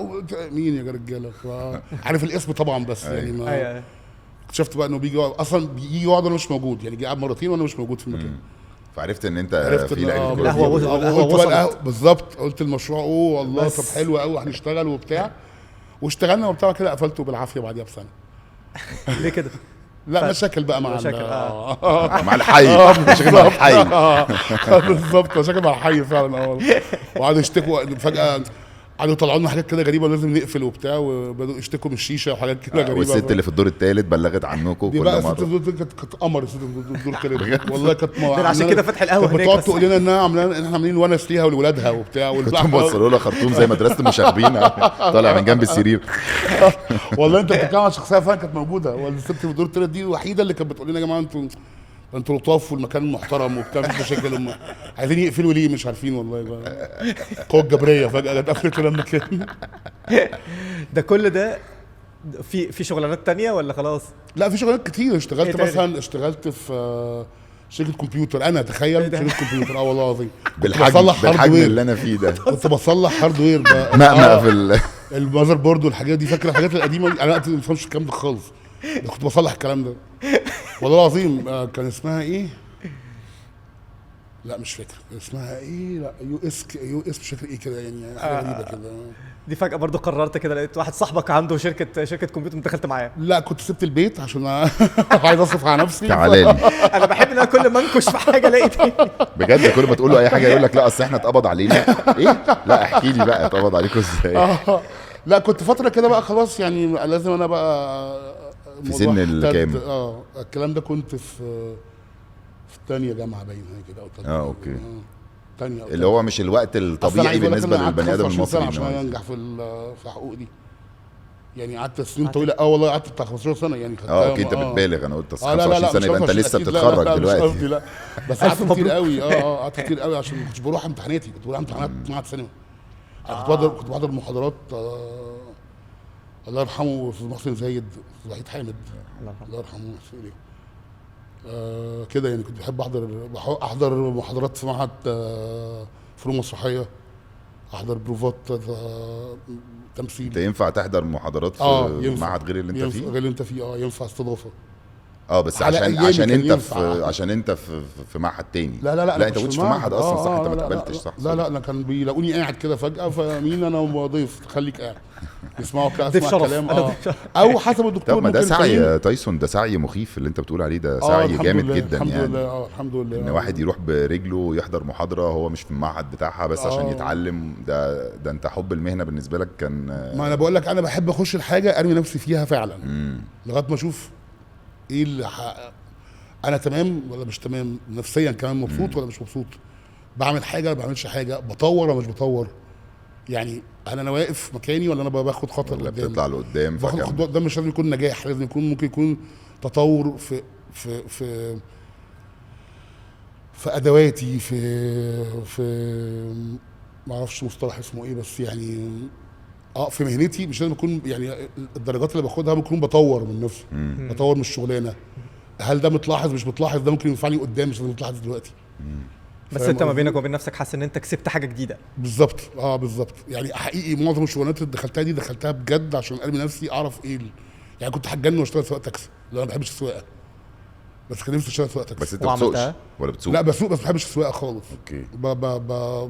S3: مين يا رجاله. عارف الاسم طبعا، بس يعني ما اكتشفت بقى انه بيجي اصلا بيجي يقعد وانا مش موجود يعني. جه قعد مرتين وانا مش موجود في المكان.
S1: فعرفت ان انت في لعيبه
S2: القهوه
S3: بالظبط. قلت المشروع والله طب حلو قوي، هنشتغل وبتاع. واشتغلنا وبتاع كده، قفلته بالعافيه بعديها بسنه.
S2: ليه كده؟
S3: لا مشاكل بقى مع
S1: مع الحي. مشاكل مع الحي.
S3: بالظبط. مشاكل مع الحي فعلا. وقعدوا يشتكوا فجاه، قعدوا يطلعوا لنا حاجات كده غريبه لازم نقفل وبتاع، وبداوا يشتكوا من الشيشه وحاجات كده غريبه.
S1: والست اللي في الدور الثالث بلغت عنكم كل مره.
S3: الست اللي كانت قمر. الست الدور الثالث والله كانت
S2: عشان كده فتح القهوه هناك.
S3: بتقعد تقول لنا انها احنا عاملين ونس ليها ولولادها وبتاع.
S1: كنت موصلوا لها خرطوم زي مدرسه المشاغبين طالع من جنب السرير.
S3: والله انت بتتكلم عن شخصيه فعلا كانت موجوده. والست في الدور الثالث دي الوحيده اللي كانت بتقول لنا يا جماعه انتوا لطاف والمكان محترم وبتاع، مفيش مشاكل. عايزين يقفلوا ليه مش عارفين والله بقى. قوه جبريه فجاه جت قفلت لنا كده.
S2: ده كل ده في شغلانات تانية ولا خلاص؟
S3: لا في شغلانات كتير. اشتغلت مثلا في شركه كمبيوتر. انا تخيل شركه كمبيوتر. والله العظيم
S1: بالحجم اللي انا فيه ده.
S3: كنت بصلح هاردوير بقى.
S1: مقمق في
S3: المذر بورد والحاجات دي. فاكر الحاجات القديمه دي؟ انا ما بفهمش الكلام ده خالص. كنت بصلح الكلام ده والله العظيم. كان اسمها ايه؟ لا مش فاكر اسمها ايه. لا يو اس مش فاكر ايه كده يعني. حاجه غريبه كده.
S2: دي فجاه برضو قررت كده، لقيت واحد صاحبك عنده شركه كمبيوتر، دخلت معاه؟
S3: لا كنت سبت البيت عشان عايز اصرف على نفسي.
S1: تعالى لي.
S2: انا بحب ان انا كل ما انكش في حاجه الاقي تاني.
S1: بجد كل ما تقول له اي حاجه يقول لك لا اصل احنا اتقبض علينا. ايه؟ لا احكي لي بقى اتقبض عليكم ازاي.
S3: لا كنت فتره كده بقى خلاص يعني، لازم انا بقى
S1: في سن الكام؟
S3: الكلام ده كنت في ثانيه جامعه باين كده او
S1: اوكي.
S3: تانية
S1: اللي هو مش الوقت الطبيعي بالنسبه للبني ادم المصري
S3: عشان انجح في حقوق دي يعني. قعدت سنين طويله. والله قعدت بتاع 15 سنه يعني.
S1: اوكي انت بتبالغ. انا قلت 25 سنه يبقى انت لسه بتتخرج دلوقتي.
S3: لا بس قعدت كتير قوي. قعدت كتير قوي عشان ما كنتش بروح امتحاناتي. كنت بروح امتحانات معهد سينما. كنت بحضر محاضرات. الله يرحمه استاذ محسن زايد، استاذ وحيد حامد الله يرحمه. كده يعني. كنت بحب احضر محاضرات في معهد فنون مسرحيه. احضر بروفات تمثيل.
S1: انت ينفع تحضر محاضرات في معهد غير اللي انت فيه؟
S3: غير اللي انت فيه ينفع استضافه.
S1: بس عشان انت في معهد تاني.
S3: لا
S1: انت كنتش في معهد اصلا، صح؟ انت ما اتقبلتش، صح؟
S3: لا انا كان بيلاقوني قاعد كده فجاه، فمين انا وضيف خليك قاعد يسمعوا كلام او حسب الدكتور.
S1: طب ما ده سعي تايسون، ده سعي مخيف اللي انت بتقول عليه، ده سعي جامد جدا.
S3: الحمد
S1: يعني
S3: لله الحمد لله
S1: ان واحد يروح برجله يحضر محاضره هو مش في المعهد بتاعها بس عشان يتعلم، ده انت حب المهنه بالنسبه لك كان.
S3: ما انا بقول لك انا بحب اخش الحاجه ارمي نفسي فيها فعلا لغايه ما اشوف ايه اللي انا تمام ولا مش تمام نفسيا، كمان مبسوط ولا مش مبسوط، بعمل حاجه ولا ما بعملش حاجه، بطور ولا مش بطور، يعني هل انا واقف مكاني ولا انا باخد خطوه
S1: ولا بتطلع لقدام.
S3: باخد خطوه قدام. مش لازم يكون نجاح، لازم يكون ممكن يكون تطور في ادواتي، في ما اعرفش مصطلح اسمه ايه، بس يعني في مهنتي مش لازم اكون يعني الدرجات اللي باخدها ممكن بطور من نفسي، بطور من الشغلانه. هل ده متلاحظ مش متلاحظ، ده ممكن ينفعني قدام مش لازم متلاحظ دلوقتي.
S2: بس انت ما بينك وبين نفسك حاسس ان انت كسبت حاجه جديده.
S3: بالظبط بالظبط. يعني حقيقي معظم الشغلانات اللي دخلتها دي دخلتها بجد عشان ارمي نفسي اعرف ايه يعني كنت هتجنن واشتغل سواق تاكسي، لأن انا ما بحبش السواقه، بس كان نفسي اشتغل سواق تاكسي.
S1: بس انت بتسوقش ولا بتسوق؟
S3: لا بسوق بس ما بحبش السواقه خالص.
S1: اوكي.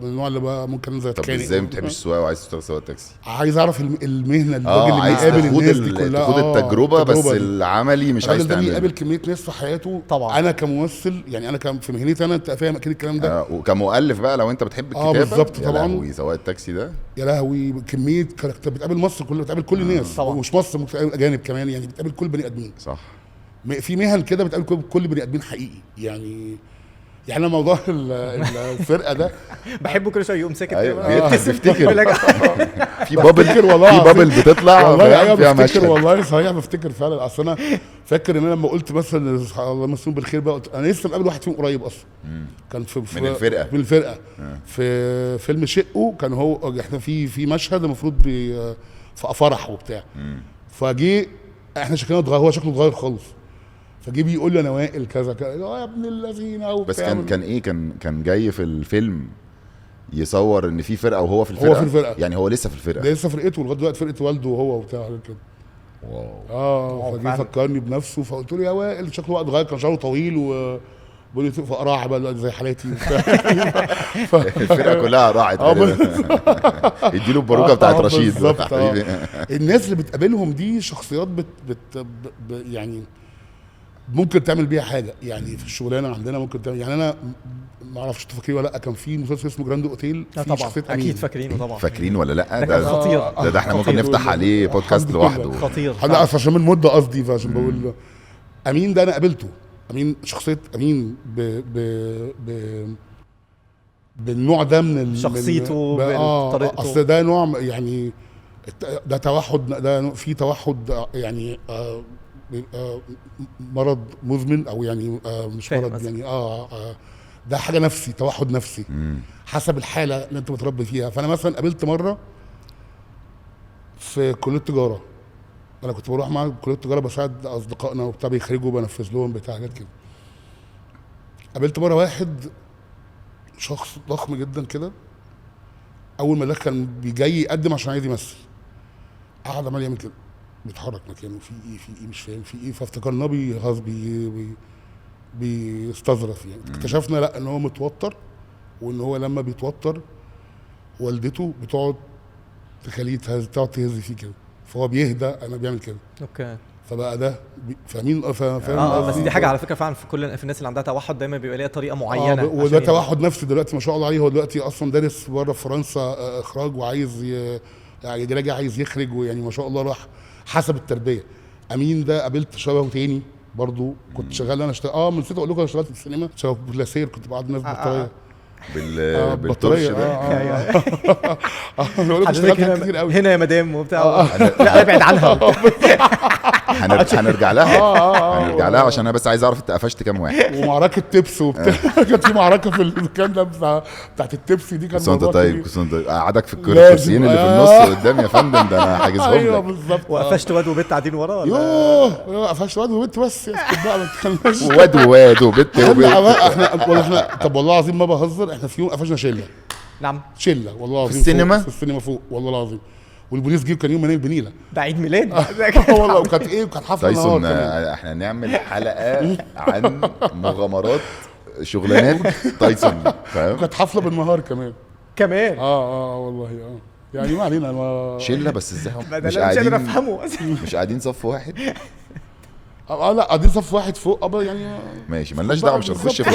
S3: من النوع اللي ممكن انزل
S1: اتخانق. طب ازاي ما بتحبش السواقه وعايز تشتغل سواق تاكسي؟
S3: عايز اعرف المهنه اللي الراجل اللي بيقابل الناس دي كلها،
S1: تاخد التجربه بس العملي مش عايز تعمل.
S3: بيقابل كميه ناس في حياته
S2: طبعا.
S3: انا كممثل يعني انا في مهنتي انا، انت فاهم اكيد الكلام ده.
S1: وكمؤلف بقى لو انت بتحب الكتابه.
S3: بالظبط طبعا.
S1: يا لهوي سواق التاكسي ده،
S3: يا لهوي كميه كاركتر، بتقابل مصر كلها، بتقابل كل الناس ومش مصر، ممكن تقابل اجانب كمان، يعني بتقابل كل بني ادمين.
S1: صح.
S3: في مهن كده بتقابل كل بني ادمين حقيقي. يعني انا موضوع الفرقه ده
S2: بحبه كل شويه يقوم ساكت
S1: بيفتكر في بابل بتطلع
S3: والله. فيها مشهد والله صحيح بفتكر فعلا. اصل انا فاكر ان انا لما قلت مثلا الله يمسيهم بالخير بقى، انا لسه مقابل واحد فيهم قريب اصلا، كان
S1: من الفرقه
S3: في فيلم شقه، كان هو احنا في مشهد المفروض في فرح وبتاع، فجي احنا شكلنا اتغير، هو شكله اتغير خالص، فجي بيقول لي انا وائل كذا يا ابن الذين او
S1: بس كان ايه، كان جاي في الفيلم يصور ان في فرقه وهو في الفرقه.
S3: هو في الفرقه يعني،
S1: هو لسه في الفرقه،
S3: لسه فرقته لغايه دلوقتي، فرقه والده وهو وبتاع كده. واو. فجي فكرني بنفسه، فقلت له يا وائل شكله وقت اتغير، كان شعره طويل بقول لي فقراعه بقى زي حالاتي.
S1: الفرقه كلها راعت. اديله الباروكه بتاعت رشيد.
S3: الناس اللي بتقابلهم دي شخصيات يعني ممكن تعمل بيها حاجه، يعني في الشغلانه عندنا ممكن تعمل. يعني انا ما اعرفش انت فاكرين ولا لا، كان في مسلسل اسمه جراند اوتيل،
S2: طبعا اكيد فاكرينه طبعا.
S1: فاكرين ولا لا؟
S2: ده خطير.
S1: ده احنا ممكن نفتح عليه بودكاست لوحده.
S2: خطير.
S3: انا عشان من مده قصدي، فعشان بقول امين ده انا قابلته. امين شخصيه امين بالنوع ده من
S2: شخصيته
S3: بطريقته. اصل ده نوع يعني ده توحد، ده في توحد يعني مرض مزمن او يعني مش مرض يعني ده حاجه نفسي، توحد نفسي حسب الحاله اللي انت متربي فيها. فانا مثلا قابلت مره في كليه تجاره، انا كنت بروح مع كليه التجاره بساعد اصدقائنا وبتاع بيخرجوا بنفذ لهم بتاع حاجات كده. قابلت مره واحد شخص ضخم جدا كده، اول ما كان بيجي يقدم عشان عايز يمثل، قعد عمال يعمل كده، بيتحرك مكانه، في ايه مش فاهم في ايه، فافتكرناه بيستظرف يعني. اكتشفنا لا ان هو متوتر، وان هو لما بيتوتر والدته بتقعد تخليه تقعد تهز فيه كده، فهو بيهدى انا بيعمل كده.
S2: اوكي.
S3: فبقى ده فاهمين
S2: فاهم. بس دي حاجه على فكره فعلا في الناس اللي عندها توحد دايما بيبقى ليها طريقه معينه.
S3: وده توحد نفسي دلوقتي ما شاء الله عليه. هو دلوقتي اصلا دارس بره في فرنسا اخراج، وعايز يعني راجع عايز يخرج، ويعني ما شاء الله راح حسب التربيه. امين ده قابلت شبهه تاني برضو، كنت شغال انا نسيت اقول لكم انا اشتغلت في السينما شبه بلاسير، كنت بقعد الناس بطاريه
S1: بالطرش ده.
S2: كتير قوي هنا يا مدام وبتاع. لا ابعد عنها.
S1: هنرجع لها عشان انا بس عايز اعرف انت قفشت كام واحد.
S3: ومعركه تبس وبتاع. كانت في معركه في المكان ده بتاعت التبس دي، كانت
S1: كنت طيب قعدك في الكرسيين اللي في النص قدام يا فندم، ده انا حاجزهم لك.
S3: ايوه بالظبط.
S2: وقفشت واد وبنت قاعدين ورا ولا؟
S3: يوه قفشت واد وبنت بس بقى ما تتكلمش.
S1: واد وبنت
S3: احنا طب والله العظيم ما بهزر، احنا في يوم قفشنا شله
S2: نعم
S3: شله والله العظيم
S1: السينما؟
S3: في السينما فوق والله العظيم. والبوليس جه كان يوم منال بنيله
S2: ده عيد ميلاد
S3: والله. وكانت ايه، وكانت حفله
S1: تايسون
S3: كمان.
S1: احنا نعمل حلقه عن مغامرات شغلانات تايسون، فاهم؟
S3: وكانت حفله بالنهار كمان.
S2: كمان
S3: والله يعني ما علينا.
S1: شله بس ازاي هم
S2: ده
S1: مش
S2: انا مش قادر
S1: قاعدين،
S2: افهمه
S1: مش قاعدين صف واحد؟
S3: لا قاعدين صف واحد فوق يعني.
S1: ماشي مالناش دعوه، مش هنخش في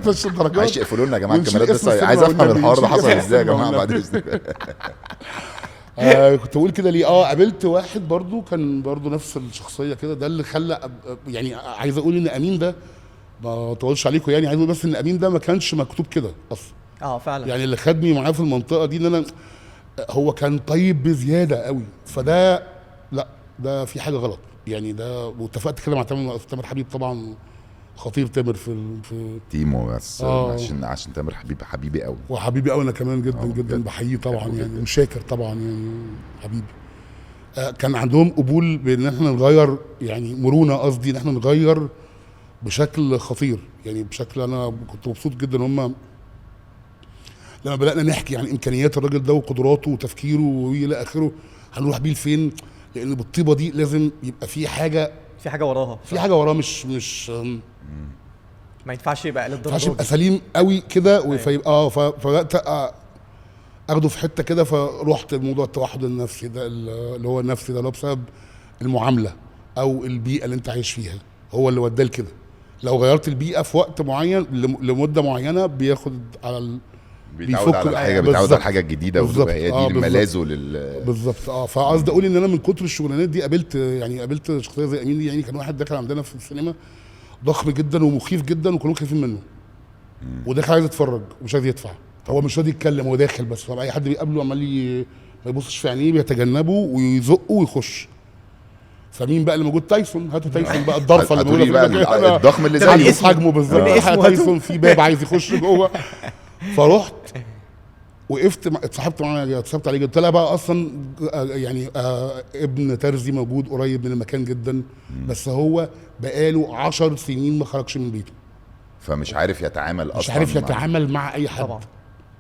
S3: مش الدرجات.
S1: معلش اقفلوا لنا يا جماعه
S3: ونشيل
S1: الكاميرات،
S3: اسم
S1: بس عايز
S3: السينما
S1: افهم
S3: والنبي،
S1: الحوار ده
S3: نشيل
S1: حصل
S3: اسم
S1: ازاي يا
S3: السينما
S1: جماعه بعد
S3: والنبي.
S1: اذنك.
S3: كنت بقول كده ليه. قابلت واحد برضو كان برضو نفس الشخصيه كده. ده اللي خلى يعني عايز اقول ان امين ده، ما اطولش عليكم يعني، عايز اقول بس ان امين ده ما كانش مكتوب كده اصلا.
S2: فعلا
S3: يعني اللي خدني معاه في المنطقه دي ان انا، هو كان طيب بزياده قوي. فده لا، ده في حاجه غلط يعني. ده واتفقت كده مع تامر حبيب طبعا، خطير تامر في
S1: تيمو بس
S3: آه.
S1: عشان تامر حبيبي قوي،
S3: وحبيبي قوي انا كمان جدا
S1: جد.
S3: جدا بحييه طبعا
S1: بحبه
S3: يعني،
S1: جداً.
S3: وشاكر طبعا يعني حبيبي. كان عندهم قبول بان احنا نغير يعني مرونه، قصدي ان احنا نغير بشكل خطير يعني، بشكل انا كنت مبسوط جدا. هم لما بدانا نحكي عن امكانيات الراجل ده وقدراته وتفكيره والى اخره، هنروح بيه لفين، لان بالطيبه دي لازم يبقى في حاجه،
S2: في حاجه وراها،
S3: في حاجه وراه، مش
S2: ما ينفعش يبقى
S3: ما ينفعش
S2: للدرجه
S3: يبقى
S2: دي.
S3: سليم قوي كده. فيبقى فبدات اخده في حته كده. فروحت الموضوع التوحد النفسي ده، اللي هو النفسي ده، اللي هو بسبب المعامله او البيئه اللي انت عايش فيها، هو اللي وداه لكده. لو غيرت البيئه في وقت معين لمده معينه، بياخد على
S1: بيتعود على الحاجه، بيتعود على الحاجه الجديده،
S3: بالظبط.
S1: وهي دي ملاذه
S3: بالظبط. فقصدي اقول ان انا من كتر الشغلانات دي قابلت شخصيه زي امين دي. يعني كان واحد داخل عندنا في السينما ضخم جدا ومخيف جدا، وكلهم خايفين منه، وداخل عايز يتفرج ومش عايز يدفع. هو مش راضي يتكلم، هو داخل بس. طبعا اي حد بيقابله عمال ما يبصش في عينيه، بيتجنبه ويزقه ويخش. فمين بقى اللي موجود؟ تايسون. هاتوا تايسون بقى، الضرفه اللي موجوده
S1: بقى الضخم اللي زي
S3: حجمه بالظبط. تايسون في باب عايز يخش جوه. فرحت وقفت اتصاحبت عليه. قلت لها بقى اصلا يعني ابن ترزي موجود قريب من المكان جدا، بس هو بقاله 10 سنين ما خرجش من بيته،
S1: فمش عارف يتعامل اصلا،
S3: مش عارف يتعامل مع اي حد
S2: طبعا.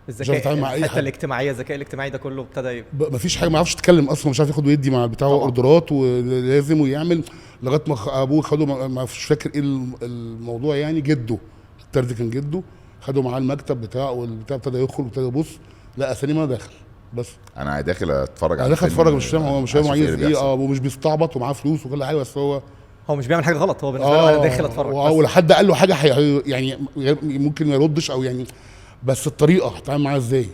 S3: الذكاء
S2: الاجتماعيه، الذكاء الاجتماعي ده كله ابتدى
S3: مفيش حاجه، ما يعرفش يتكلم اصلا، مش عارف ياخد ويدي مع بتاعه اوردرات، ولازم ويعمل لغايه ما ابوه خده ما مش فاكر ايه الموضوع يعني. جده الترزي كان جده، خده معاه المكتب بتاعه والبتاع، ابتدى يدخل وابتدى يبص، لقى سينما داخل. بس
S1: انا داخل اتفرج على
S3: داخل اتفرج، مش فاهم هو مش فاهم عايز ايه. ومش بيستعبط ومعاه فلوس وكل حاجه، بس هو
S2: مش بيعمل حاجه غلط. هو بالنسبه له انا داخل اتفرج.
S3: ولو حد قال له حاجه يعني ممكن ما يردش او يعني، بس الطريقه هتتعامل معاها ازاي.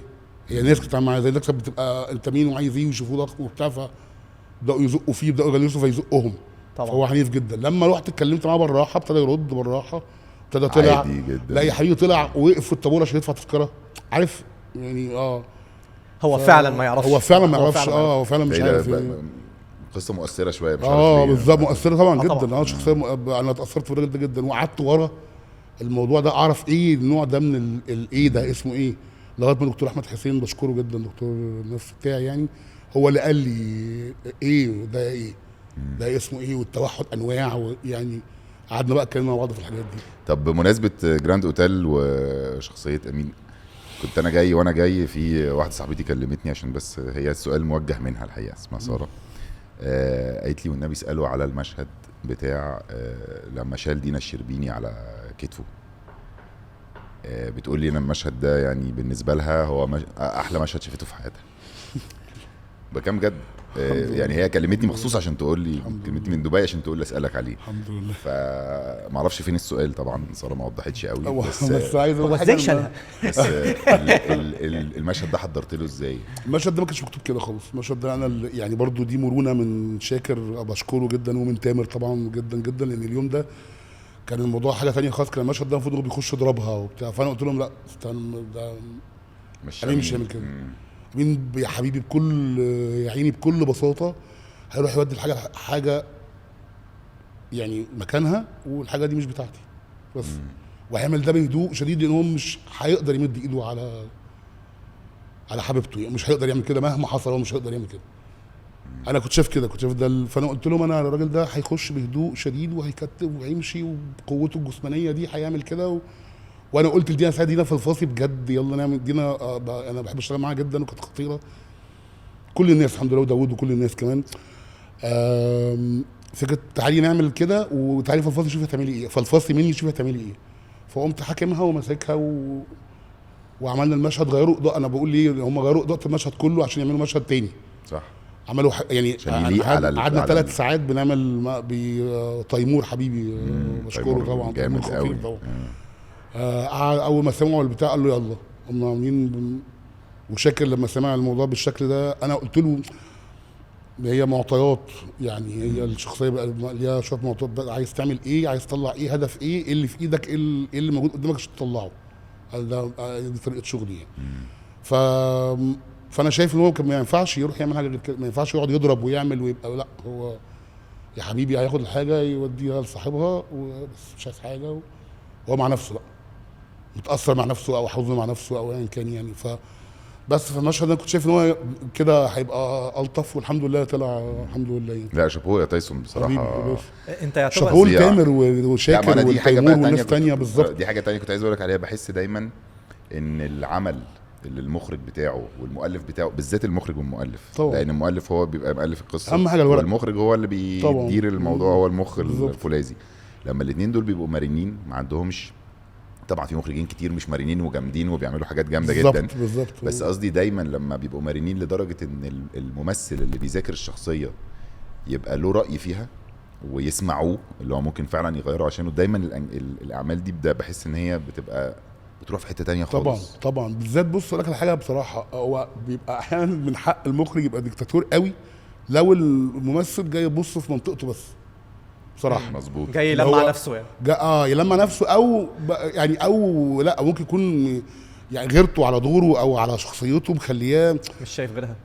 S3: هي الناس بتتعامل معاها ازاي؟ الناس بتبقى انت مين وعايز ايه، ويشوفوه ضخم وبتاع، فبداوا يزقوا فيه، بداوا يغلسوا فيزقهم.
S2: طبعا.
S3: فهو عنيف جدا. لما رحت اتكلمت معاه بالراحه، ابتدى يرد بالراحه، ابتدى طلع
S1: عادي جدا.
S3: لا يا حبيبي، طلع وقف في الطابور عشان يدفع تذكره. عارف يعني
S2: هو فعلا ما يعرفش.
S3: هو فعلا ما يعرفش. هو فعلا مش عارف.
S1: قصه مؤثره شويه، مش عارف
S3: بالظبط مؤثره طبعا جدا.
S2: طبعا.
S3: شخصيه انا اتاثرت في الراجل ده جدا، وقعدت ورا الموضوع ده اعرف ايه النوع ده من الايه ده اسمه ايه، لغايه ما دكتور احمد حسين بشكره جدا، دكتور النفس بتاعي يعني، هو اللي قال لي ايه ده، ايه ده اسمه ايه، والتوحد انواع، يعني قعدنا بقى اتكلمنا مع بعض في الحاجات دي.
S1: طب بمناسبه جراند اوتيل وشخصيه امين، كنت انا جاي وانا جاي في واحده صاحبتي كلمتني، عشان بس هي السؤال موجه منها الحقيقه، اسمها ساره. قالت لي والنبي اساله على المشهد بتاع لما شال دينا الشربيني على كتفه. بتقول لي ان المشهد ده يعني بالنسبه لها هو احلى مشهد شافته في حياتها. بكام جد. يعني هي كلمتني مخصوص عشان تقول لي، كلمتني من دبي عشان تقول لي اسالك عليه.
S3: الحمد لله.
S1: فما اعرفش فين السؤال طبعا، ساره ما وضحتش قوي،
S3: بس عايز
S2: هو ازاي شالها؟
S1: بس المشهد ده حضرت له ازاي؟
S3: المشهد ده ما كانش مكتوب كده خالص. المشهد ده انا يعني برضو دي مرونه من شاكر بشكره جدا، ومن تامر طبعا جدا جدا، لان اليوم ده كان الموضوع حاجه ثانيه خالص. كان المشهد ده المفروض بيخش يضربها وبتاع، فانا قلت لهم لا استنى، ده
S1: مش
S3: هعمل كده. مين يا حبيبي بكل يا عيني بكل بساطه هيروح يودي الحاجه يعني مكانها، والحاجه دي مش بتاعتي بس. وهيعمل ده بهدوء شديد، لان هو مش هيقدر يمد ايده على حبيبته، يعني مش هيقدر يعمل كده مهما حصل، هو مش هيقدر يعمل كده. انا كنت شايف كده، كنت شايف ده. فانا قلت لهم انا الراجل ده هيخش بهدوء شديد وهيكتب وهيمشي، وبقوته الجسمانيه دي هيعمل كده وانا قلت لدينا سعيد دينا في الفاصل بجد يلا نعمل دينا انا بحب اشتغل معاها جدا وكانت خطيره. كل الناس الحمد لله وداوود وكل الناس كمان فكرة تعالي نعمل كده وتعالي في الفاصل شوفي هتعملي ايه، فالفاصل مني شوفي هتعملي ايه. فقمت حاكمها وماسكها وعملنا المشهد. غيروا اضاءه، انا بقول ليه هم غيروا اضاءه المشهد كله عشان يعملوا مشهد تاني.
S1: صح.
S3: عملوا يعني قعدنا 3 ساعات بنعمل تيمور حبيبي مشكور طبعا،
S1: جامد قوي
S3: طبعا. اول ما سمعوا البتاع قال له يلا. هم عاملين وشاكر لما سمع الموضوع بالشكل ده. انا قلت له هي معطيات، يعني هي الشخصيه بقى ليها شويه معطيات بقى، عايز تعمل ايه، عايز تطلع ايه، هدف ايه اللي في ايدك، ايه اللي موجود قدامك عشان تطلعه. دي طريقه شغلي يعني. فانا شايف ان هو ما ينفعش يروح يعمل حاجه غير كده، ما ينفعش يقعد يضرب ويعمل ويبقى لا، هو يا حبيبي هياخد الحاجه يوديها لصاحبها وبس، مش عايز حاجه وهو مع نفسه بقى متاثر مع نفسه او حزن مع نفسه او ايا كان يعني. بس في المشهد انا كنت شايف ان هو كده هيبقى الطف، والحمد لله طلع الحمد لله يعني.
S1: لا شابوه يا تايسون بصراحه.
S2: انت يعتبر
S3: شابوه لتامر وشاكر والتيمور والناس تانية بالظبط.
S1: دي حاجه تانية كنت عايز اقول لك عليها. بحس دايما ان العمل اللي المخرج بتاعه والمؤلف بتاعه، بالذات المخرج والمؤلف طبعا. لان المؤلف هو بيبقى مؤلف القصه
S3: اهم حاجه الورق،
S1: والمخرج هو اللي بيدير الموضوع، هو المخ الفولاذي. لما الاثنين دول بيبقوا مرنين ما عندهمش، طبعا في مخرجين كتير مش مرنين وجامدين وبيعملوا حاجات جامده جدا
S3: بالظبط.
S1: بس قصدي دايما لما بيبقوا مرنين لدرجه ان الممثل اللي بيذاكر الشخصيه يبقى له راي فيها ويسمعوه، اللي هو ممكن فعلا يغيروا عشانه. دايما الاعمال دي بحس ان هي بتروح في حته تانية خالص.
S3: طبعا بالذات. بص لك الحاجه بصراحه، هو بيبقى احيانا من حق المخرج يبقى ديكتاتور قوي لو الممثل جاي يبص في منطقته بس بصراحه.
S1: مظبوط.
S2: جاي يلمع نفسه يعني
S3: يلمع نفسه او يعني او لا ممكن يكون يعني غيرته على دوره او على شخصيته مخلياه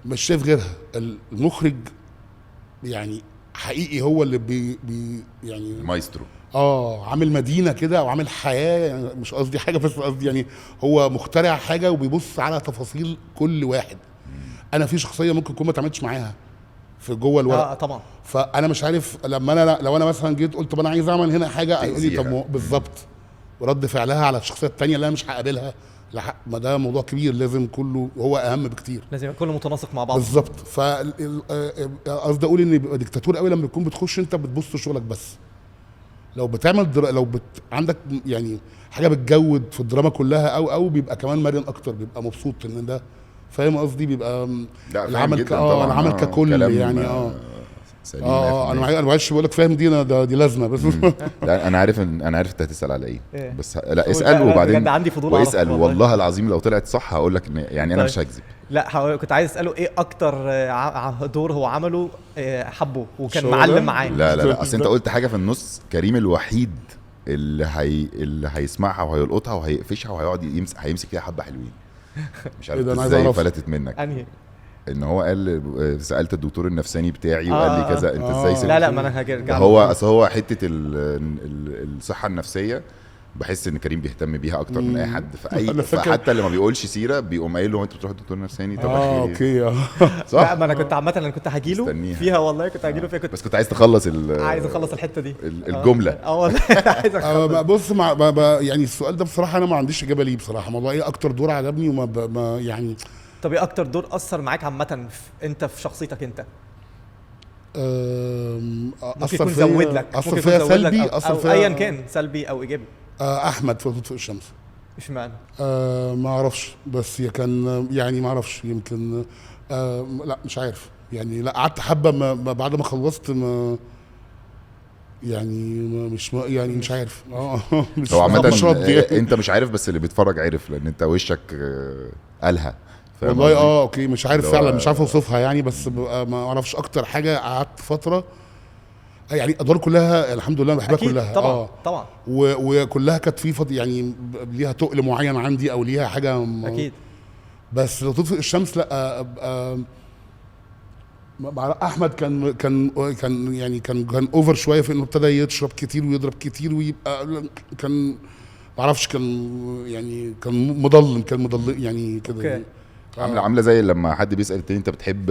S2: مش شايف غيرها.
S3: المخرج يعني حقيقي هو اللي يعني
S1: مايسترو
S3: عامل مدينه كده او عامل حياه، يعني مش قصدي حاجه بس قصدي يعني هو مخترع حاجه وبيبص على تفاصيل كل واحد. انا في شخصيه ممكن يكون ما اتعاملتش معاها في جوه الورق
S2: طبعا،
S3: فانا مش عارف لما لو انا مثلا جيت قلت طب انا عايز اعمل هنا حاجه هيقول لي طب بالظبط، ورد فعلها على الشخصيه الثانيه اللي انا مش هقابلها. ما ده موضوع كبير لازم كله هو اهم بكتير،
S2: لازم كله متناسق مع بعض
S3: بالظبط. قصدي اقول ان بيبقى ديكتاتور قوي لما تكون بتخش انت بتبص شغلك بس. لو بتعمل عندك يعني حاجه بتجود في الدراما كلها او بيبقى كمان مرن اكتر، بيبقى مبسوط ان ده فاهم قصدي. بيبقى العمل العمل ككل يعني انا معلش بقول لك فاهم دي لازمه بس.
S1: لا انا عارف انت هتسال على ايه بس لا اسال وبعدين
S2: عندي فضول
S1: واسال والله العظيم لو طلعت صح هقول لك يعني انا مش هكذب.
S2: لا كنت عايز اساله ايه اكتر دور هو عمله حبه وكان معلم معاه.
S1: لا اصل انت قلت حاجه في النص. كريم الوحيد اللي هيسمعها وهيلقطها وهيقفشها وهيقعد هيمسك فيها حبه حلوين. مش عارف ازاي فلتت منك.
S2: انهي
S1: ان هو قال سالت الدكتور النفساني بتاعي وقال لي كذا. انت ازاي سبت؟
S2: لا ما انا هرجع.
S1: هو حته الصحه النفسيه بحس ان كريم بيهتم بيها اكتر من اي حد فحتى اللي ما بيقولش سيره بيقوم قايل له انت بتروح الدكتور نفساني. طب
S3: اوكي
S1: صح.
S2: لا ما انا كنت عامه انا كنت هجيله فيها والله كنت هجيله فيها
S1: بس كنت عايز تخلص
S2: الحته دي
S1: الجمله.
S2: والله عايز اخلص.
S3: بص يعني السؤال ده بصراحه انا ما عنديش اجابه ليه بصراحه. موضوع ايه اكتر دور عجبني وما يعني.
S2: طب ايه اكتر دور اثر معاك عامه انت في شخصيتك انت؟ ممكن يكون زود لك،
S3: اثر فيها سلبي
S2: او ايا كان سلبي او ايجابي.
S3: احمد في تطفئ الشمس.
S2: اشمعنى؟
S3: ما اعرفش بس كان يعني ما اعرفش يمكن لا مش عارف يعني. لا قعدت حبه بعد ما خلصت مش عارف.
S1: هو عامه انت مش عارف بس اللي بيتفرج عارف لان انت وشك قالها
S3: والله. اوكي مش عارف فعلا مش عارف اوصفها يعني. بس ما اعرفش اكتر حاجه قعدت فتره يعني ادوار كلها الحمد لله بحبها كلها
S2: طبعا
S3: وكلها كانت في يعني ليها تقل معين عندي او ليها حاجه
S2: اكيد.
S3: بس لو تطفئ الشمس لا احمد كان يعني كان اوفر شويه في انه ابتدى يشرب كتير ويضرب كتير ويبقى كان ما اعرفش كان مضلم يعني كده.
S1: عامله زي لما حد بيسال التاني انت بتحب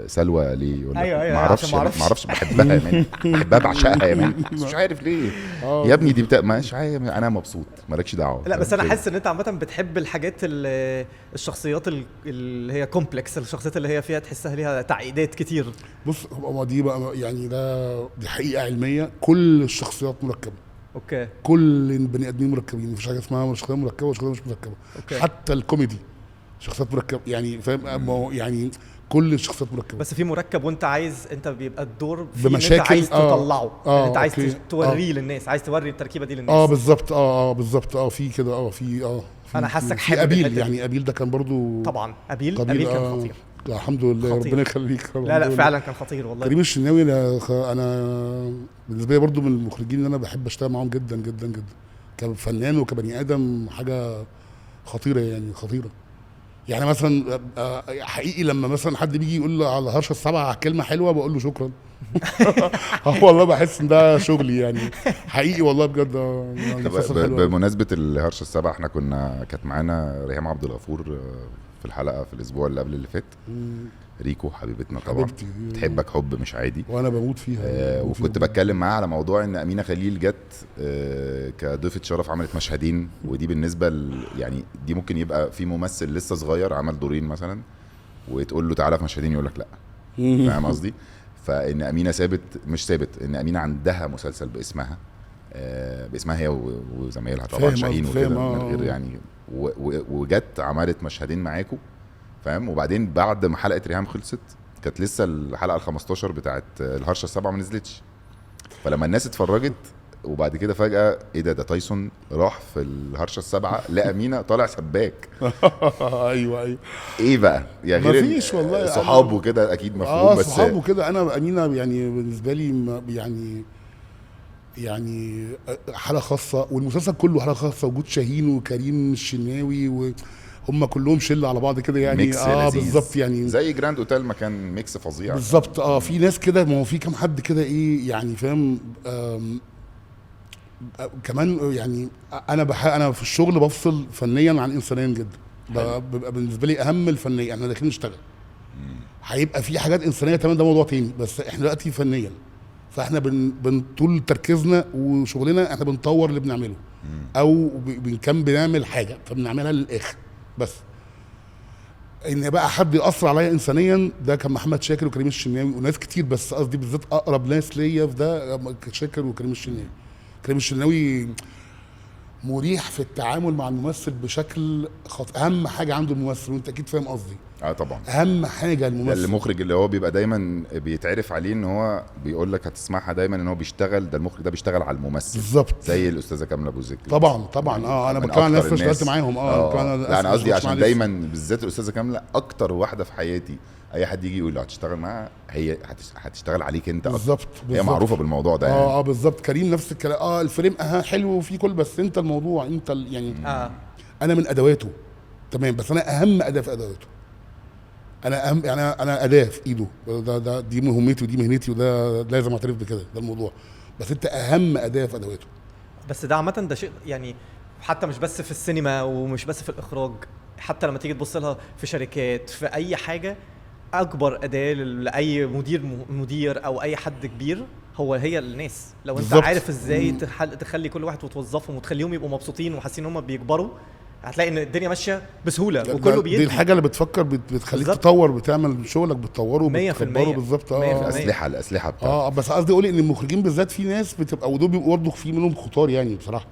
S1: سلوى ليه، يقول لك
S2: أيوة،
S1: ما اعرفش بحبها يا مان، بحبها بعشقها يا مان، بس مش عارف ليه يا ابني دي مش عارف، انا مبسوط مالكش دعوه.
S2: لا بس انا حاسس ان انت عامه بتحب الحاجات الشخصيات اللي هي كومبلكس، الشخصيات اللي هي فيها تحسها ليها تعقيدات كتير.
S3: بص هو دي بقى يعني دي حقيقه علميه، كل الشخصيات مركبه.
S2: اوكي.
S3: كل البني ادمين مركبين، مفيش حاجه اسمها شخصيه مركبه وشخصيه مش مركبه.
S2: أوكي.
S3: حتى الكوميدي شخصيات مركبه يعني، فاهم؟ يعني كل الشخصيات مركبه.
S2: بس في مركب وانت عايز، انت بيبقى الدور في
S3: بمشاكل،
S2: انت عايز تطلعه، يعني انت عايز
S3: أوكي.
S2: توريه للناس، عايز توري التركيبه دي للناس.
S3: بالظبط. بالظبط. في كده في
S2: انا حاسك
S3: في
S2: حابب
S3: ابيل، يعني ابيل ده كان برضو
S2: طبعا ابيل كان خطير.
S3: الحمد لله،
S2: خطير.
S3: ربنا يخليك.
S2: لا فعلا كان خطير والله.
S3: كريم الشناوي انا بالنسبه لي برضو من المخرجين اللي انا بحب اشتغل معاهم جدا جدا جدا، كفنان وكبني ادم، حاجه خطيره يعني، خطيره. يعني مثلا حقيقي لما مثلا حد بيجي يقول لي على هرشه السبعه كلمه حلوه بقول له شكرا. والله بحس ان ده شغلي يعني، حقيقي والله بجد.
S1: بمناسبه الهرشه السبعه، احنا كانت معانا ريهام عبد الغفور في الحلقه في الاسبوع اللي قبل اللي فات. ريكو حبيبتنا طبعا، بتحبك حب مش عادي
S3: وانا بموت فيها.
S1: وكنت بتكلم معاها على موضوع ان امينه خليل جت كضيفه شرف، عملت مشهدين، ودي بالنسبه يعني دي ممكن يبقى في ممثل لسه صغير عمل دورين مثلا وتقول له تعالى في مشهدين يقول لك لا. فاهم قصدي؟ فان امينه مش ثابت ان امينه عندها مسلسل باسمها هي وزمايلها طبعا شاهين وكده من غير يعني، وجت عملت مشهدين معاكم، فاهم؟ وبعدين بعد ما حلقه ريهام خلصت كانت لسه الحلقه ال15 بتاعت الهرشه السبعه ما نزلتش، فلما الناس اتفرجت وبعد كده فجاه ايه ده تايسون راح في الهرشه السبعه لقى مينا طالع سباك.
S3: ايوه
S1: ايه بقى يعني؟
S3: مفيش والله
S1: صحابه كده اكيد مفهوم، بس
S3: صحابه كده. انا امينه يعني بالنسبه لي يعني حاله خاصه، والمسلسل كله حاله خاصه، وجود شاهين وكريم الشناوي وهم كلهم شله على بعض كده يعني. بالظبط يعني
S1: زي جراند اوتيل، مكان ميكس فظيع
S3: بالظبط. في ناس كده، ما هو في كام حد كده ايه يعني، فاهم؟ كمان يعني انا في الشغل بفصل فنيا عن انسانيا جدا، بيبقى بالنسبه لي اهم الفنيه. احنا داخلين نشتغل، هيبقى في حاجات انسانيه تمام، ده موضوع تاني، بس احنا دلوقتي فنيا، فاحنا طول تركيزنا وشغلنا احنا بنطور اللي بنعمله، او بنعمل حاجه فبنعملها للاخر. بس ان بقى حد ياثر عليا انسانيا، ده كان محمد شاكر وكريم الشناوي وناس كتير، بس قصدي بالذات اقرب ناس ليا في ده شاكر وكريم الشناوي. كريم الشناوي مريح في التعامل مع الممثل بشكل اهم حاجه عنده الممثل، وانت اكيد فاهم قصدي.
S1: طبعا
S3: اهم حاجه الممثل.
S1: المخرج اللي هو بيبقى دايما بيتعرف عليه ان هو بيقول لك هتسمعها دايما ان هو بيشتغل، ده المخرج ده بيشتغل على الممثل
S3: بالظبط،
S1: زي الاستاذه كامله ابو ذكري.
S3: طبعا انا بتكلم عن الناس اللي اشتغلت معاهم.
S1: لا انا قصدي عشان دايما بالذات الاستاذه كامله اكتر واحده في حياتي، اي حد يجي يقول له هتشتغل معاها، هي هتشتغل عليك انت
S3: بالظبط.
S1: هي معروفه بالموضوع ده يعني.
S3: بالظبط. كريم نفس الكلام. الفريم حلو وفي كل، بس انت الموضوع انت يعني انا من ادواته تمام، بس انا اهم اداه في ادواته. انا اهم يعني انا اداه في ايده، ده دي مهمتي ودي مهنتي، وده لازم اعترف بكده، ده الموضوع. بس انت اهم اداه في ادواته. بس
S2: ده عامه ده شيء يعني، حتى مش بس في السينما ومش بس في الاخراج، حتى لما تيجي تبص لها في شركات، في اي حاجه، اكبر اداه لاي مدير او اي حد كبير هي الناس. لو انت بالزبط. عارف ازاي تخلي كل واحد وتوظفهم وتخليهم يبقوا مبسوطين وحاسين ان هم بيكبروا، هتلاقي ان الدنيا ماشيه بسهوله وكله بيدي.
S3: دي الحاجه اللي بتفكر بتخليك تطور، بتعمل شغلك بتطوره وبتكبره. بالظبط.
S1: الاسلحه بتاعتك.
S3: بس قصدي اقول ان المخرجين بالذات في ناس بتبقى، ودول بيبقوا برضه في منهم خطار يعني بصراحه.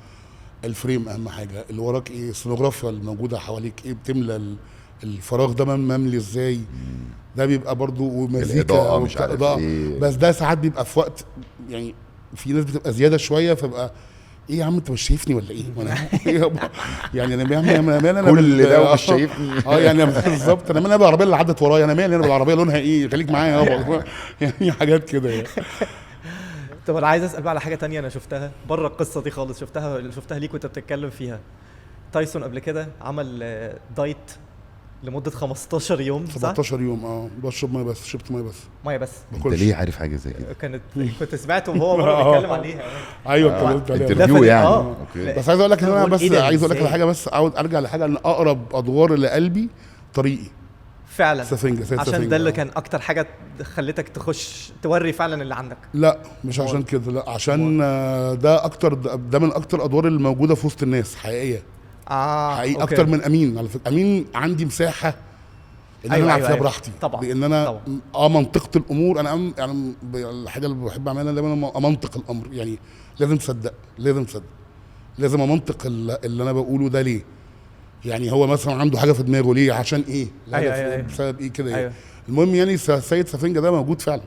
S3: الفريم اهم حاجه، اللي وراك ايه، السينوغرافيا اللي موجوده حواليك ايه، بتملى الفراغ ده مملي ازاي، ده بيبقى برضه، ومزيكا
S1: مش عارف إيه.
S3: بس ده ساعات بيبقى في وقت يعني، في ناس بتبقى زياده شويه، فبقى ايه يا عم انت مش شايفني ولا ايه؟ يعني انا مالي انا
S1: كل ده مش شايفني.
S3: يعني بالظبط. انا مالي بالعربيه اللي عدت ورايا، انا مالي انا بالعربيه لونها ايه، خليك معايا يابا. يعني حاجات كده يعني.
S2: طب انا عايز اسال بقى على حاجه تانية انا شفتها بره القصه دي خالص، شفتها ليك وانت بتتكلم فيها. تايسون قبل كده عمل دايت لمده 15 يوم
S3: 17 يوم. بشرب ميه بس، شربت ميه بس.
S1: انت ليه عارف حاجه زي كده؟
S2: كنت سمعته وهو مره بيتكلم عليها.
S3: ايوه اتكلمت عليها
S1: انترفيو يعني. اوكي.
S3: بس عايز اقول لك ان انا بس عايز اقول لك على حاجه، بس ارجع لحاجه، ان اقرب ادوار لقلبي طريقي.
S2: فعلا
S3: سفنجة
S2: عشان ده اللي كان اكتر حاجه خلتك تخش توري فعلا اللي عندك؟
S3: لا مش عشان كده، لا عشان ده اكتر، ده من اكتر الادوار اللي موجوده في وسط الناس حقيقيه. حقيقي اكتر من امين. على فكره امين عندي مساحه ان انا العب فيها براحتي
S2: طبعا.
S3: لان انا منطقه الامور، انا يعني الحاجه اللي بحب اعملها دايما امنطق الامر، يعني لازم تصدق، لازم امنطق اللي انا بقوله ده ليه. يعني هو مثلا عنده حاجه في دماغه ليه، عشان ايه، بسبب ايه كده. ايه المهم يعني سيد سفنجة ده موجود فعلا،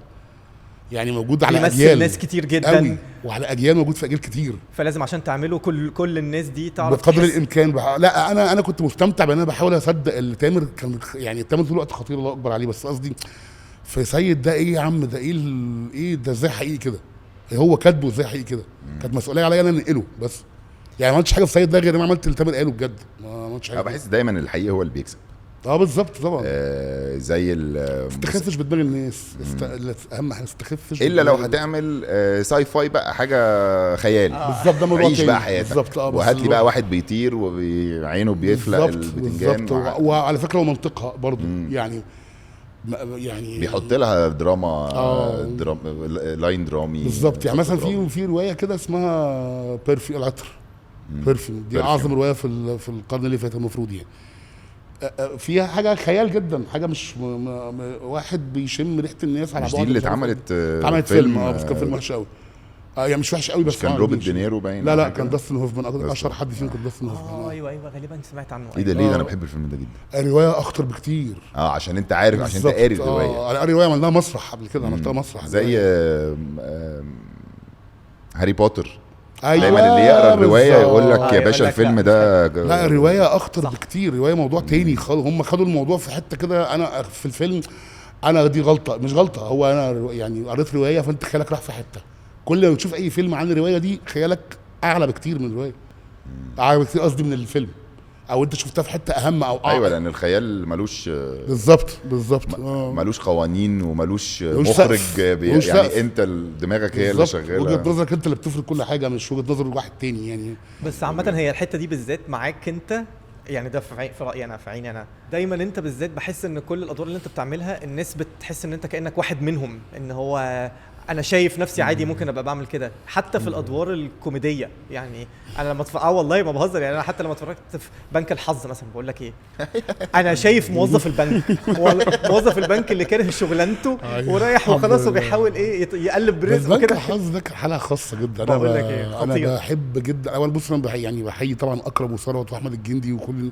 S3: يعني موجود على اجيال
S2: ناس كتير جدا
S3: قوي، وعلى اجيال موجود في اجيال كتير،
S2: فلازم عشان تعمله كل الناس دي تعرف
S3: بقدر الامكان لا انا كنت مستمتع بان انا بحاول اصدق اللي تامر كان، يعني تامر طول الوقت خطير الله اكبر عليه، بس قصدي في سيد ده ايه يا عم، ده ايه ده ازاي حقيقي كده، هو كاتبه ازاي حقيقي كده. كانت مسؤوليه عليا انا انقله بس، يعني ما عملتش حاجه في سيد ده غير ما عملت اللي تامر قاله بجد، ما عملتش حاجه.
S1: بحس دايما الحقيقي هو اللي بيكسب.
S3: بالظبط طبعا.
S1: زي
S3: استخفش بدماغ الناس، اهم حاجه استخفش
S1: الا لو هتعمل ساي فاي بقى، حاجه خيال.
S3: بالظبط، ده موضوع
S1: عيش بقى حياتك
S3: بالظبط.
S1: وهات لي بقى واحد بيطير وعينه بيفلق البتنجان
S3: وعلى فكره هو منطقها برضو يعني
S1: بيحط لها دراما لاين درامي
S3: بالظبط. يعني مثلا في روايه كده اسمها بيرفي العطر، بيرفيوم دي اعظم روايه في القرن اللي فات المفروض، يعني فيها حاجه خيال جدا، حاجه مش واحد بيشم ريحه الناس على بعض.
S1: مش دي اللي اتعملت
S3: فيلم بس كان فيلم وحش قوي، يعني مش وحش قوي بس
S1: كان روبرت دينيرو باين.
S3: لا كان داستن هوفمان، اشهر حد فيهم كان داستن هوفمان.
S2: ايوه غالبا سمعت عنه.
S1: ايه ده ليه؟ انا بحب الفيلم ده جدا.
S3: الروايه اخطر بكتير.
S1: عشان انت عارف، عشان انت قاري الروايه.
S3: انا قاري روايه عملناها مسرح قبل كده، عملتها مسرح
S1: زي هاري بوتر.
S3: أيوة
S1: دايما اللي يقرا الروايه يقول لك يا باشا الفيلم ده.
S3: لا الروايه اخطر بكتير، الروايه موضوع تاني خالص. هم خدوا الموضوع في حته كده، انا في الفيلم انا دي غلطه، مش غلطه، هو انا يعني قريت روايه فانت خيالك راح في حته. كل ما تشوف اي فيلم عن الروايه دي خيالك اعلى بكتير من الروايه، اعلى بكتير قصدي من الفيلم، او انت شفتها في حته اهم او
S1: ايوه لان الخيال ملوش
S3: بالظبط
S1: ملوش قوانين وملوش مخرج يعني انت دماغك هي اللي شغاله،
S3: وجهه نظرك انت اللي بتفرض كل حاجه، مش وجهه نظر واحد تاني يعني.
S2: بس عامه هي الحته دي بالذات معاك انت، يعني ده في رايي انا، في عيني انا دايما انت بالذات بحس ان كل الادوار اللي انت بتعملها الناس بتحس ان انت كانك واحد منهم، ان هو انا شايف نفسي عادي ممكن ابقى بعمل كده حتى في الادوار الكوميديه. يعني انا لما والله ما بهزر، يعني انا حتى لما اتفرجت في بنك الحظ مثلا بقول لك ايه، انا شايف موظف البنك موظف البنك اللي كاره شغلانته ورايح وخلاص وبيحاول ايه يقلب برزقه كده.
S3: بنك الحظ ده كان حلقه خاصه جدا. انا بحب جدا. اول بص انا يعني بحيي طبعا اكرم وثروت واحمد الجندي وكل،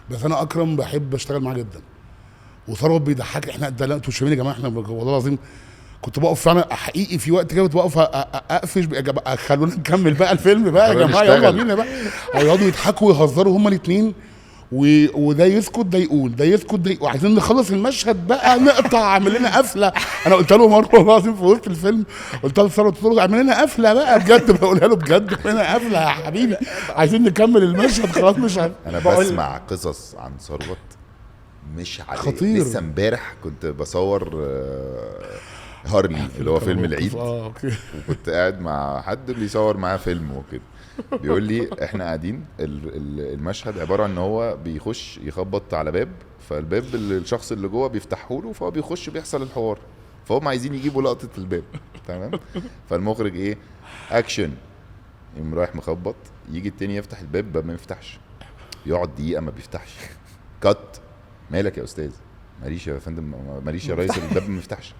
S3: بس انا اكرم بحب اشتغل معاه جدا، وثروت بيضحك. احنا ده انتوا شايفين يا جماعه، احنا والله العظيم كنت بقف فعلا حقيقي في وقت كده كنت بقف اقفش خلونا نكمل بقى الفيلم بقى يا جماعه، يلا بينا بقى. هيقعدوا يضحكوا ويهزروا هما الاثنين، وده يسكت ده يقول، ده يسكت ده يقول، وعايزين نخلص المشهد بقى نقطع، اعمل لنا قفله. انا قلت له مره والله العظيم في وسط الفيلم، قلت له ثروت اعمل لنا قفله بقى بجد، بقولها له بجد اعمل لنا قفله يا حبيبي، عايزين نكمل المشهد خلاص. مش عارف
S1: انا بسمع قصص عن ثروت مش عادي.
S3: خطير.
S1: لسه امبارح كنت بصور هارلي اللي هو فيلم العيد، وكنت قاعد مع حد بيصور معاه فيلم وكده، بيقول لي احنا قاعدين المشهد عباره عن ان هو بيخش يخبط على باب، فالباب الشخص اللي جوه بيفتحه له، فهو بيخش بيحصل الحوار، فهم عايزين يجيبوا لقطه الباب تمام. فالمخرج ايه اكشن، يقوم رايح مخبط، يجي التاني يفتح الباب ما يفتحش، يقعد دقيقه ما بيفتحش، كات، مالك يا استاذ؟ ماليش يا فندم، ماليش يا ريس، الباب ما يفتحش.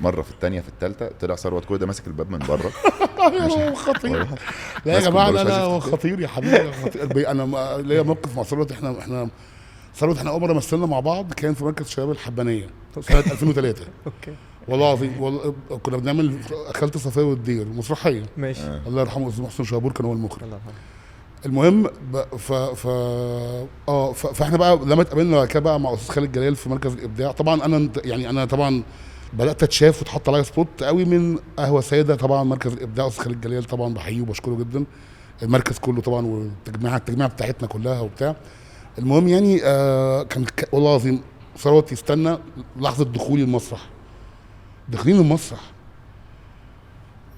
S1: مره في الثانيه في الثالثه طلع ثروت كل ده ماسك الباب من بره.
S3: خطير. لا يا جماعه لا خطير يا حبيبي، خطير. انا ليا موقف مع ثروت. احنا ثروت اول مره مثلنا مع بعض كان في مركز شباب الحبانيه سنه 2003.
S2: اوكي
S3: والله العظيم كنا بنعمل خالة صفيه والدير مسرحيه، ماشي، الله يرحمه استاذ محسن شابور كان هو المخرج. المهم فاحنا بقى لما اتقابلنا كده بقى مع استاذ خالد جلال في مركز الابداع، طبعا انا طبعا بدات اتشاف وتحط عليا سبوت قوي من قهوه ساده، طبعا مركز الابداع استاذ خالد جلال طبعا بحييه وبشكره جدا، المركز كله طبعا والتجميعه بتاعتنا كلها وبتاع. المهم يعني كان والله العظيم ثروت يستنى لحظه دخولي المسرح، داخلين المسرح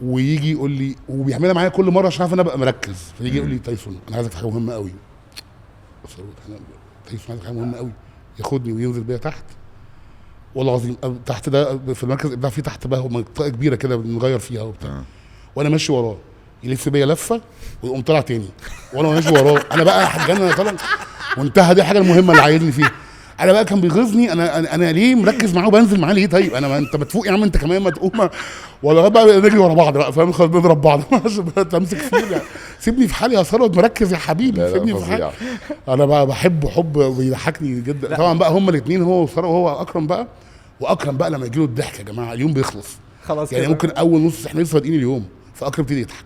S3: ويجي يقول لي، وبيعملها معايا كل مره عشان عارف انا ابقى مركز، فيجي يقول لي تايسون انا عايزك في حاجه مهمه قوي. ثروت تايسون عايزك في حاجه مهمه قوي، ياخدني وينزل بيا تحت والله العظيم تحت ده في المركز الابداع في تحت بقى منطقه كبيره كده بنغير فيها وبتاع وانا ماشي وراه يلف بيا لفه ويقوم طالع تاني وانا ماشي وراه انا بقى حاجه انا طالع وانتهى. دي الحاجه المهمه اللي عايزني فيها. انا بقى كان بيغيظني انا ليه مركز معاه وبنزل معاه ليه؟ طيب انا انت بتفوق يا عم انت كمان ما تقوم ولا بقى نجري ورا بعض بقى فاهم خلاص نضرب بعض تمسك فيه يعني سيبني في حالي يا ثروت مركز يا حبيبي سيبني في حالي. انا بقى بحبه حب بيضحكني جدا. طبعا بقى هما الاثنين هو وثروت وهو اكرم بقى. واكرم بقى لما يجي له الضحك يا جماعه اليوم بيخلص
S2: خلاص
S3: يعني
S2: كده.
S3: ممكن اول نص احنا لسه بادئين اليوم فاكرم يبتدي يضحك.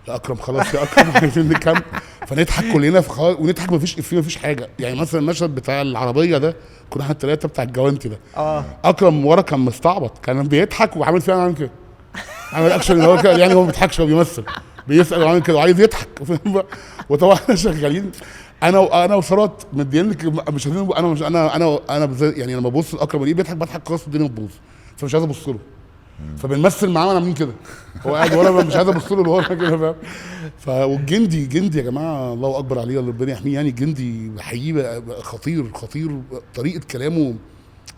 S3: يا اكرم خلاص يا اكرم عايزين نكمل فنضحك كلنا ونضحك مفيش افيه مفيش حاجه. يعني مثلا المشهد بتاع العربيه ده كنا احنا الثلاثه بتاع الجوانتي ده اكرم ورا كان مستعبط كان بيضحك وعامل فيها عامل كده عامل اكشن هو كده يعني هو ما بيضحكش هو بيمثل بيسال وعامل كده وعايز يضحك وطبعا احنا شغالين انا وثروت مدين لك مش انا يعني لما ببص لاكرم ليه بيضحك بضحك خلاص الدنيا بتبوظ فمش عايز ابص له فبنمثل معاه وانا عاملين كده هو قاعد ورا مش عايز ابص له اللي ورا كده فاهم. جندي يا جماعه الله اكبر عليه ربنا يحميه يعني الجندي حقيقي خطير طريقه كلامه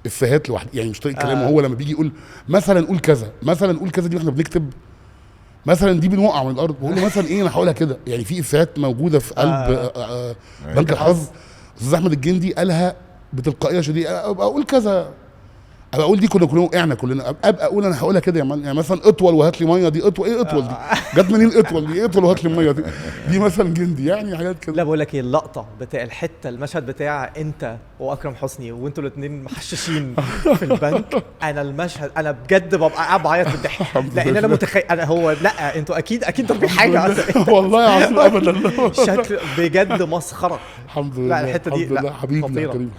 S3: افيهات لوحده يعني مش طريقه كلامه هو لما بيجي يقول مثلا قول كذا دي واحنا بنكتب مثلا دي بنوقع من الارض بقول له مثلا ايه انا هقولها كده يعني في افيهات موجوده في قلب بنك الحظ. استاذ احمد الجندي قالها بتلقائيه شديده ابقى اقول كذا ابقى اقول دي كنا وقعنا كلنا ابقى اقول انا هقولها كده يعني مثلا اطول وهات لي ميه دي اطول ايه اطول دي جت منين اطول دي اطول وهات لي ميه دي مثلا جندي يعني حاجات كده.
S2: لا بقول لك ايه اللقطه بتاع الحته المشهد بتاع انت واكرم حسني وانتوا الاثنين محششين في البنك انا المشهد انا بجد ببقى قاعد بعيط من الضحك لان انا متخيل انا هو لا انتوا اكيد ضربين حاجه
S3: والله العظيم ابدا
S2: شكل بجد مسخره.
S3: الحمد لله
S2: لا الحته دي لا
S3: حبيبي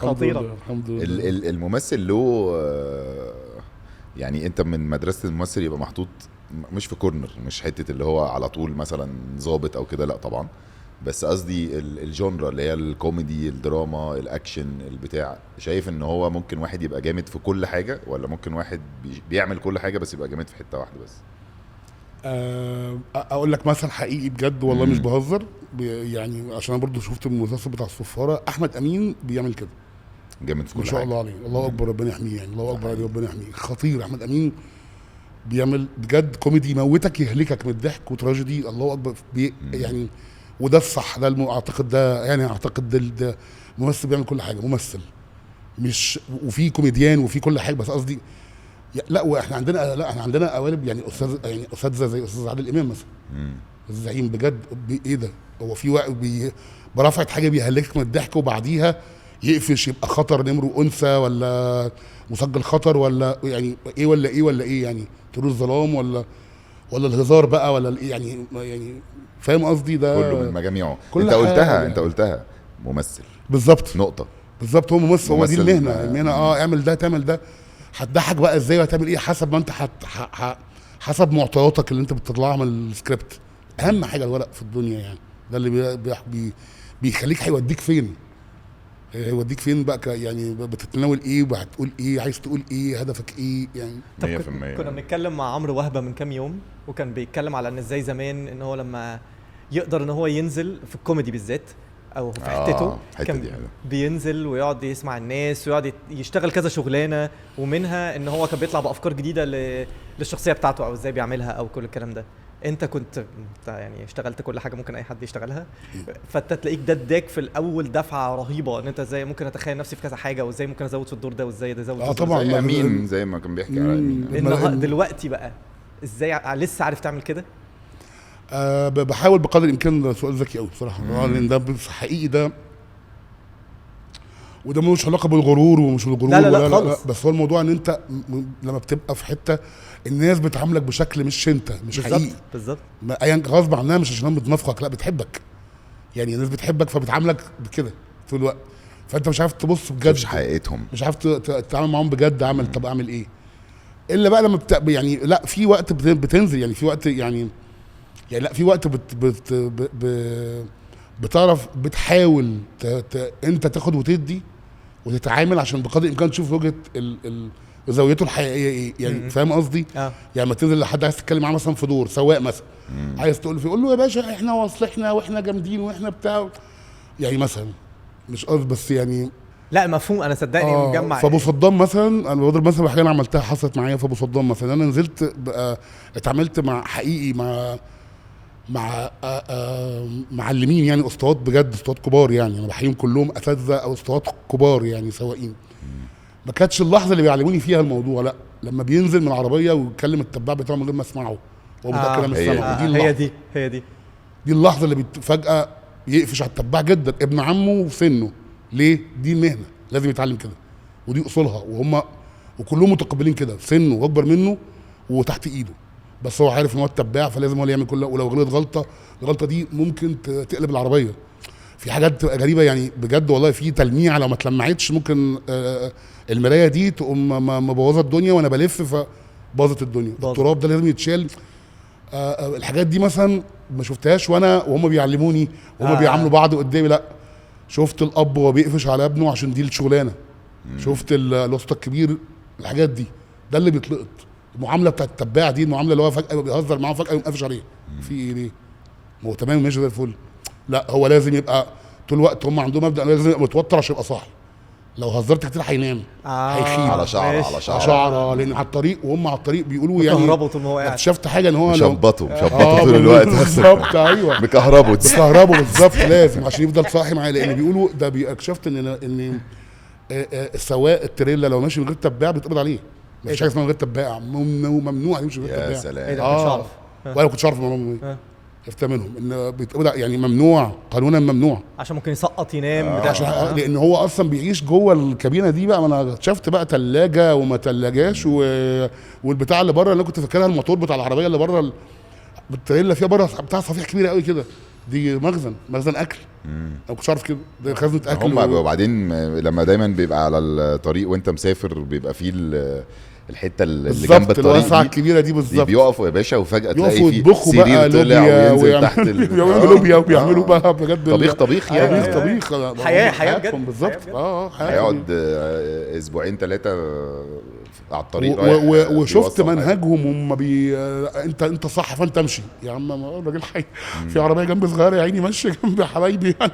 S2: خطيره
S3: الحمد لله.
S1: الممثل له يعني انت من مدرسه الممثل يبقى محطوط مش في كورنر مش حته اللي هو على طول مثلا ظابط او كده لا طبعا بس قصدي الجونرا اللي هي الكوميدي الدراما الاكشن البتاع شايف ان هو ممكن واحد يبقى جامد في كل حاجه ولا ممكن واحد بيعمل كل حاجه بس يبقى جامد في حته واحده بس؟
S3: اقول لك مثلا حقيقي بجد والله مش بهزر يعني عشان انا برضو شفت المسلسل بتاع الصفاره احمد امين بيعمل كده
S1: جامد في كل
S3: ما شاء
S1: حاجه
S3: الله عليه الله اكبر ربنا يحميه يعني الله اكبر عليه ربنا يحميه خطير احمد امين بيعمل بجد كوميدي يموتك يهلكك من الضحك وتراجيدي الله اكبر يعني وده الصح ده اعتقد ده يعني اعتقد ده ممثل بيعمل كل حاجه ممثل مش وفي كوميديان وفي كل حاجه بس قصدي لا واحنا عندنا قوالب يعني اساتذه زي استاذ عادل امام مثلا الزعيم بجد ايه ده هو في وقت برفعت حاجه بيهلكك من الضحك وبعديها يقفش يبقى خطر نمر انثى ولا مسجل خطر ولا يعني ايه يعني طيور الظلام ولا الهزار بقى ولا يعني فاهم قصدي ده
S1: كله من مجاميعه. انت قلتها ممثل
S3: بالظبط
S1: نقطه
S3: بالظبط هو ممثل هو دي المهنه اعمل ده تعمل ده هتضحك بقى ازاي وهتعمل ايه حسب ما انت حسب معطياتك اللي انت بتطلعها من السكريبت. اهم حاجه الورق في الدنيا يعني ده اللي بيخليك هيوديك فين بقى يعني بتتناول ايه وهتقول ايه عايز تقول ايه هدفك ايه يعني
S1: 100%.
S2: كنا بنتكلم مع عمرو وهبه من كام يوم وكان بيتكلم على ان ازاي زمان ان هو لما يقدر ان هو ينزل في الكوميدي بالذات او في حتته كان بينزل ويقعد يسمع الناس ويقعد يشتغل كذا شغلانه ومنها ان هو كان بيطلع بافكار جديده للشخصيه بتاعته او ازاي بيعملها او كل الكلام ده. انت يعني اشتغلت كل حاجه ممكن اي حد يشتغلها فانت تلاقيك ده اداك في الاول دفعه رهيبه ان انت ازاي ممكن اتخيل نفسي في كذا حاجه وازاي ممكن ازود في الدور ده وازاي ده ازود
S3: طبعا
S1: زي امين زي ما كان بيحكي على امين.
S2: دلوقتي بقى ازاي لسه عارف تعمل كده؟
S3: بحاول بقدر الامكان. سؤال ذكي قوي بصراحه لان ده حقيقي ده وده ملوش علاقه بالغرور ومش بالغرور
S2: لا
S3: بس هو الموضوع ان انت لما بتبقى في حته الناس بتعاملك بشكل مش انت مش حقيقي
S2: بالظبط
S3: ايا غصب عنها مش عشان بتنافقك لا بتحبك يعني الناس بتحبك فبتعاملك بكده طول الوقت فانت مش عارف تبص بجد
S1: مش حقيقتهم
S3: مش عارف تتعامل معاهم بجد طب اعمل ايه الا بقى لما يعني لا في وقت بتنزل يعني في وقت يعني لا في وقت بتعرف بتحاول انت تاخد وتدي وتتعامل عشان بقدر الامكان تشوف وجهه زاويته الحقيقيه ايه يعني فاهم قصدي يعني ما تنزل لحد عايز تتكلم معاه مثلا في دور سواق مثلا عايز تقول له يا باشا احنا واصلحنا واحنا جامدين واحنا بتاع يعني مثلا مش قصدي بس يعني
S2: لا مفهوم، انا صدقني مجمع.
S3: فابو صدام مثلا، انا بضرب مثلا حاجه انا عملتها حصلت معايا في ابو صدام مثلا. انا نزلت بقى اتعاملت مع حقيقي مع معلمين يعني، اسطوات بجد، اسطوات كبار يعني، انا بحييهم كلهم اساتذه او اسطوات كبار يعني سواقين. ما كانتش اللحظه اللي بيعلموني فيها الموضوع، لا لما بينزل من العربيه ويتكلم التباع بتاعه من غير ما اسمعه، هو متاكد انا مش سامعه.
S2: هي دي
S3: اللحظه اللي فجاه يقفش على التباع جدا، ابن عمه وفي سنه. ليه؟ دي مهنه لازم يتعلم كده، ودي اصولها، وكلهم متقبلين كده، في سنه واكبر منه وتحت ايده، بس هو عارف ان هو التباع، فلازم هو اللي يعمل كله. ولو غلط غلطه، الغلطه دي ممكن تقلب العربيه. في حاجات بتبقى غريبه يعني بجد والله، في تلميعه لو ما اتلمعتش ممكن المرايه دي تقوم مبوظه الدنيا، وانا بلف فباظت الدنيا. التراب ده لازم يتشال. الحاجات دي مثلا ما شفتهاش وهم بيعلموني وهم بيعاملوا بعض قدامي، لا شفت الاب وهو بيقفش على ابنه عشان دي الشغلانه. شفت الوسط الكبير، الحاجات دي ده اللي بيتلقط. المعامله بتاعت التباع دي، المعامله اللي هو فجاه بيهزر معاه فجاه يقوم قافش عليه، في ايه ليه؟ ما هو تمام ماشي زي الفل. لا هو لازم يبقى طول الوقت، هم عندهم مبدا لازم يبقى متوتر عشان يبقى صاحي. لو هزرت كتير هينام، هيخيل
S1: على
S3: شعره لان على الطريق، وهم على الطريق بيقولوا يعني
S2: مكهربوا طول ما هو قاعد.
S3: اكتشفت حاجه ان هو
S1: مشبطوا طول الوقت
S3: بالظبط. ايوه
S1: مكهربوا
S3: بالظبط لازم عشان يفضل صاحي معايا، لان بيقولوا ده اكتشفت ان السواق التريلا لو ماشي من غير تباع بيتقبض عليه. مفيش حاجه اسمها من غير تباع، ممنوع يمشي من غير تباع.
S1: يا سلام.
S3: وانا كنتش عارف الموضوع عرفت منهم ان بيتقبض، يعني ممنوع قانونا، ممنوع
S2: عشان ممكن يسقط ينام
S3: لان هو اصلا بيعيش جوه الكابينه دي بقى. ما انا اكتشفت بقى ثلاجه وما ثلاجاش والبتاع اللي بره اللي انا كنت فاكرها الموتور بتاع العربيه اللي بره التريلا فيها بره بتاع صفيح كبيره قوي كده، دي مخزن اكل. انا ما كنتش عارف كده، ده خزنه اكل.
S1: هم وبعدين لما دايما بيبقى على الطريق وانت مسافر بيبقى فيه الحته اللي جنب الطريق
S3: الواسعه الكبيره دي بالظبط،
S1: بيقفوا يا باشا وفجاه تلاقي في
S3: سرير
S1: طلع وينزل تحت
S3: بيعملوا لوبيا وبيعملوا بقى بجد
S1: طبيخ يعني
S3: طبيخ
S2: حياه بجد
S3: بالظبط.
S1: هيقعد اسبوعين 3 على الطريق
S3: وشفت منهجهم هم انت صح فانت امشي يا عم. الراجل حي في عربيه جنب صغيره يا عيني ماشيه جنب حبايبي يعني.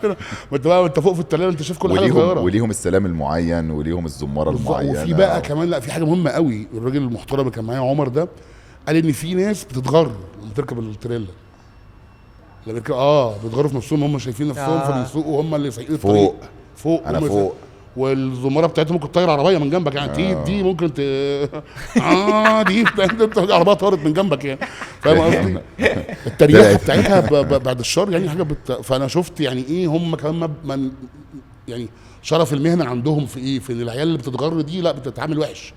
S3: ما انت بقى انت فوق في التلاجه انت شايف كل حاجه صغيره،
S1: وليهم السلام المعين وليهم الزماره المعينه.
S3: وفي بقى كمان لا في حاجه مهمه قوي، الراجل المحترم اللي كان معايا عمر ده قال ان في ناس بتتغر لما تركب التريلا، لما بيتغروا في نفسهم، هم شايفين نفسهم فبيسوقوا هم اللي سايقين الطريق فوق
S1: انا فوق
S3: والزماره بتاعتهم ممكن تطير عربيه من جنبك يعني. دي ممكن دي عربيه طارت من جنبك يعني، فاهم قصدي؟ التريحه بتاعتها بعد الشر يعني حاجه فانا شفت يعني ايه هم كمان يعني شرف المهنه عندهم في ايه، في العيال اللي بتتغر دي لا بتتعامل وحش.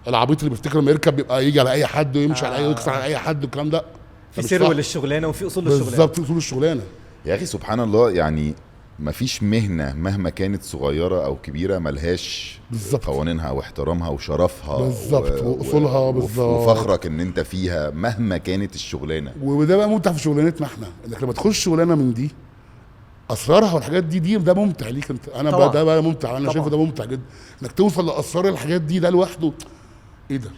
S3: العبيط اللي بيفتكر لما يركب يبقى يجي على اي حد ويمشي على ويكسر على اي حد والكلام ده.
S2: في سر للشغلانه وفي اصول للشغلانه.
S3: بالظبط، في اصول الشغلانه
S1: يا اخي سبحان الله. يعني مفيش مهنه مهما كانت صغيره او كبيره ملهاش قوانينها واحترامها وشرفها
S3: بالظبط واصولها بالظبط
S1: وفخرك ان انت فيها مهما كانت الشغلانه.
S3: وده بقى ممتع في شغلانتنا احنا، انك لما تخش شغلانه من دي اسرارها والحاجات دي ده ممتع ليك انت. انا بقى ده بقى ممتع، انا شايفه ده ممتع جدا انك توصل لاسرار الحاجات دي. ده لوحده ايه ده،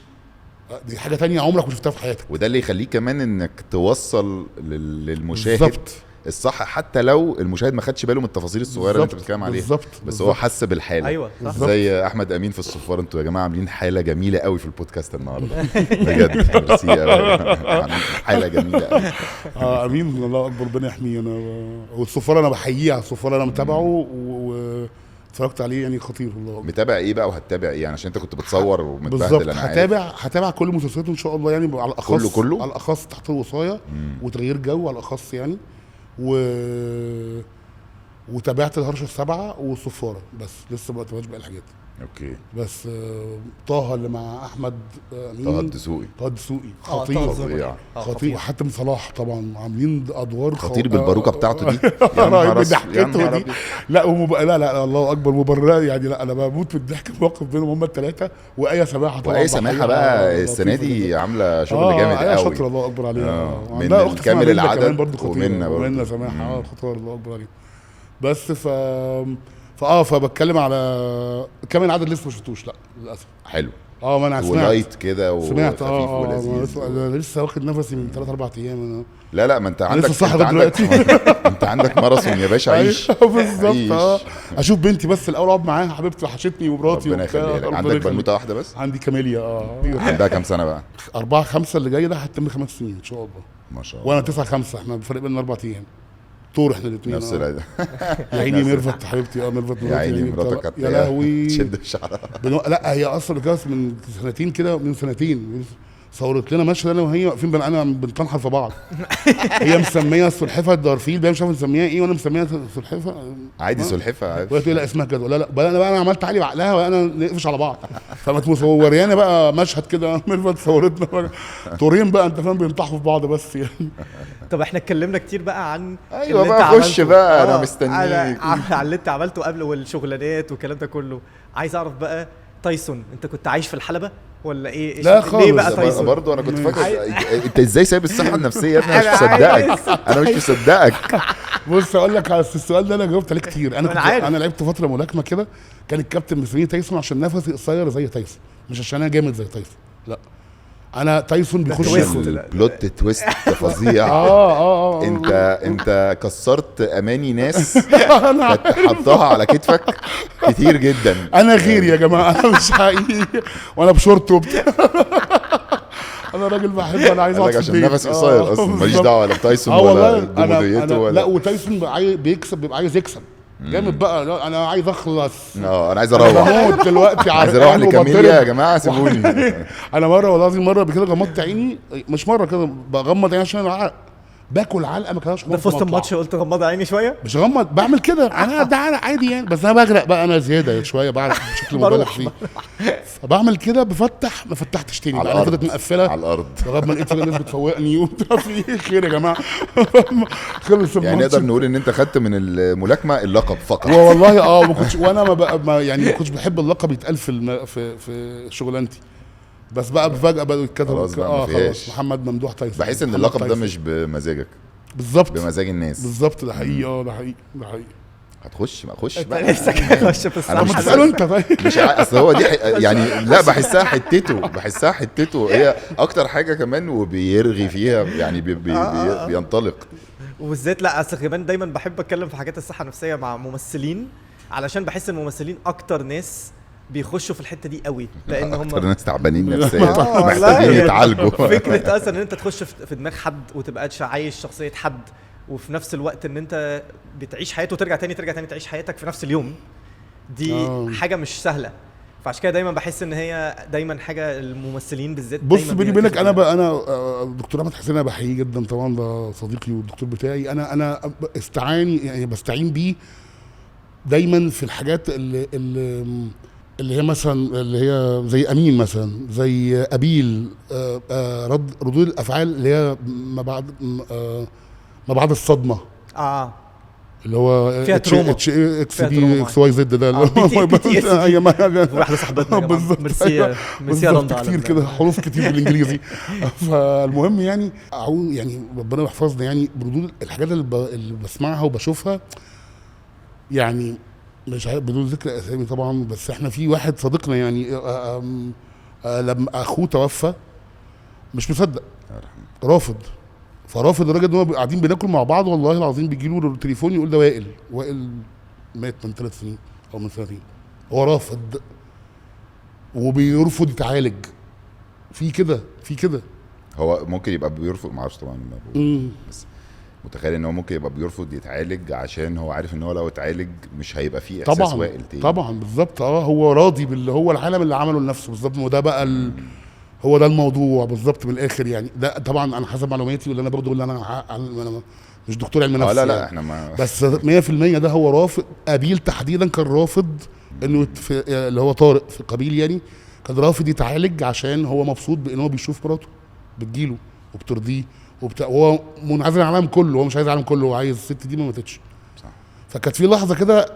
S3: دي حاجه تانية عمرك ما شفتها في حياتك.
S1: وده اللي يخليك كمان انك توصل للمشاهد
S3: بالزبط
S1: الصح، حتى لو المشاهد ما خدش باله من التفاصيل الصغيره اللي انت بتتكلم عليها بس هو حس بالحاله.
S2: ايوه
S1: زي احمد امين في الصفار. انتوا يا جماعه عاملين حاله جميله قوي في البودكاست النهارده بجد. ميرسي قوي، حاله جميله قوي.
S3: امين الله اكبر، ربنا يحميه. انا والصفار انا بحييه على الصفار، انا متابعه اتفرجت عليه يعني خطير والله.
S1: متابع ايه بقى وهتتابع ايه يعني عشان انت كنت بتصور ومتبهدل؟ انا
S3: هتابع كل مسلسلاته ان شاء الله يعني، على الاخص
S1: كله
S3: على الاخص تحت الوصايه وتغيير جو على الاخص يعني. وتابعت الهرشه السبعه والصفاره بس لسه ما تابعتش باقي الحاجات.
S1: اوكي.
S3: بس طه اللي مع احمد امين،
S1: طه الدسوقي
S3: خطير خطير. وحاتم صلاح طبعا عاملين ادوار
S1: خطير بالباروكه بتاعته دي
S3: رهيب بضحكته دي. لا الله اكبر مبرر يعني. لا انا بموت من الضحك الموقف بينهم هم الثلاثه. وايه سماحه طبعا،
S1: وايه سماحه بقى السنه دي عامله شغل جامد قوي.
S3: شاطره الله اكبر عليها.
S1: من كامل العدد
S3: ومنى سماحه خطير الله اكبر عليها. بس فبتكلم على كمان عدد لسه ما شفتوش، لا للاسف.
S1: حلو.
S3: ما انا سمعت
S1: ولايت كده
S3: سمعت
S1: وخفيف ولذيذ.
S3: انا لسه واخد نفسي من 3-4 ايام انا.
S1: لا ما انت عندك
S3: لسه صاحي دلوقتي.
S1: انت عندك ماراثون يا باشا، عيش.
S3: بالظبط. اشوف بنتي بس الاول، اقعد معاها، حبيبتي وحشتني ومراتي.
S1: ربنا يخليك. عندك بنوته واحده بس؟
S3: عندي كاميليا.
S1: عندها كام سنه بقى؟
S3: 4-5 اللي جاي ده هتتم 5 سنين ان شاء الله.
S1: ما شاء الله.
S3: وانا 9-5، احنا بفرق بيننا 4 ايام. طور احنا الاثنين.
S1: نفس العيد.
S3: يا عيني ميرفت حبيبتي. ميرفت
S1: يا عيني مراتك
S3: يا لهوي
S1: تشد شعرها.
S3: لا هي اصلا جالس من سنتين كده، من سنتين صورت لنا مشهد انا وهي واقفين انا بنطنحر في بعض. هي مسميه السلحفه الدارفيل، هي مش عارفه مسميها ايه، وانا مسميها سلحفه
S1: عادي. سلحفه عادي.
S3: وهي تقول لا اسمها كده، لا انا عملت علي بعقلها وانا نقفش على بعض. فقامت مصوريانا بقى مشهد كده، ميرفت صورتنا طورين بقى، انت فاهم، بينطحوا في بعض بس يعني.
S2: طب احنا اتكلمنا كتير بقى عن
S1: ايوه بقى خش بقى، انا مستنيك
S2: على اللي انت عملته قبل والشغلانات والكلام ده كله. عايز اعرف بقى تايسون، انت كنت عايش في الحلبة ولا ايه؟
S3: لا خالص.
S2: ليه بقى تايسون؟
S1: برضه انا كنت فاكر انت ازاي سايب الصحه النفسيه يا ابني؟ انا مش مصدقك.
S3: بص اقول لك على السؤال ده، انا جاوبت عليه كتير. انا لعبت فتره ملاكمه كده، كان الكابتن مسميني تايسون عشان نفسي قصير زي تايسون، مش عشان انا جامد زي تايسون، لا. انا تايسون بيخش
S1: البلوت تويست فظيع. انت كسرت اماني ناس كانت حطها على كتفك كتير جدا.
S3: انا غير يا جماعه، انا مش حقيقي وانا بشورت وبتاع. انا راجل بحب، انا عايز اقعد
S1: عشان نفسي قصير اصلا، ماليش دعوه ولا بتايسون ولا دمويته
S3: لا. وتايسون بيكسب، بيبقى عايز يكسب جامد بقى. لا انا عايز اخلص.
S1: انا عايز اروح.
S3: هموت دلوقتي،
S1: عايز اروح لكاميليا يا جماعه سيبوني.
S3: انا مره والله العظيم مره كده غمضت عيني، مش مره كده بغمض عيني عشان العرق، باكل علقه ما كانش.
S2: ده في وسط الماتش قلت غمض عيني شويه؟
S3: مش غمض، بعمل كده انا، ده عادي يعني، بس انا بغرق بقى، انا زياده شويه بعرق بشكل مبالغ فيه. فبعمل كده بفتح، ما فتحتش تاني، انا فضلت مقفله
S1: على الارض
S3: لغايه ما لقيت الناس بتفوقني وبتاع. في خير يا جماعه. خلص
S1: يعني نقدر نقول ان انت خدت من الملاكمه اللقب فقط.
S3: والله ما كنتش، وانا ما كنتش بحب اللقب يتقال في شغلانتي، بس بقى فجاه بدأوا يتكتبوا خلاص محمد ممدوح تايسون.
S1: بحس ان اللقب ده مش بمزاجك.
S3: بالظبط،
S1: بمزاج الناس
S3: بالظبط. ده حقيقي. ده حقيقي.
S1: هتخش بقى
S2: نفسك تخش في
S3: الصراحه. مش هتساله انت طيب؟
S1: مش اصل هو دي يعني لا، بحسها حتته هي اكتر حاجه كمان، وبيرغي فيها يعني بينطلق.
S2: وبالذات لا، اصل كمان دايما بحب اتكلم في حاجات الصحه النفسيه مع ممثلين، علشان بحس ان الممثلين اكتر ناس بيخشوا في الحته دي قوي، لان هم
S1: اكتر ناس تعبانين نفسيا محتاجين يتعالجوا.
S2: فكره اصلا ان انت تخش في دماغ حد وتبقى عايش شخصيه حد، وفي نفس الوقت ان انت بتعيش حياته وترجع تاني تعيش حياتك في نفس اليوم، دي حاجه مش سهله. فعشان كده دايما بحس ان هي دايما حاجه الممثلين بالذات.
S3: بص بيني وبينك، انا الدكتور احمد حسين انا بحييه جدا طبعا، ده صديقي والدكتور بتاعي. انا بستعين بيه دايما في الحاجات اللي هي مثلا، اللي هي زي امين مثلا، زي ابيل، ردود الافعال اللي هي ما بعد الصدمه، اللي هو
S2: فيها تروما،
S3: اكس بي اكس واي زد ده،
S2: واحده صاحبتنا ميرسي رندا
S3: كتير كده، حروف كتير بالانجليزي. فالمهم يعني ربنا يحفظنا يعني بردود الحاجات اللي بسمعها وبشوفها، يعني مش عارف بدون ذكر اسامي طبعا، بس احنا في واحد صديقنا يعني لما اخوه توفى مش مصدق، رافض. فرافض الراجل ان هو قاعدين بناكل مع بعض، والله العظيم بيجي له التليفون يقول ده وائل مات من 3 سنين او من 2 سنين، هو رافض وبيرفض يتعالج. في كده
S1: هو ممكن يبقى بيرفض، ما اعرفش طبعا، بس متخيل ان هو ممكن يبقى بيرفض يتعالج عشان هو عارف ان هو لو اتعالج مش هيبقى فيه احساس وائل تاني.
S3: طبعا بالظبط. هو راضي باللي هو العالم اللي عمله لنفسه بالظبط، وده بقى هو ده الموضوع بالظبط من الاخر يعني. ده طبعا انا حسب معلوماتي، واللي انا برضه اللي انا مش دكتور علم نفس
S1: لا
S3: يعني.
S1: احنا ما
S3: بس 100% ده هو رافض. ابيل تحديدا كان رافض انه اللي هو طارق في قبيل يعني، كان رافض يتعالج عشان هو مبسوط بان هو بيشوف مراته بتجيله وبترضيه هو منعزل عن العالم كله، هو مش عايز العالم كله، هو عايز الست دي ما ماتتش. صح. فكانت في لحظه كده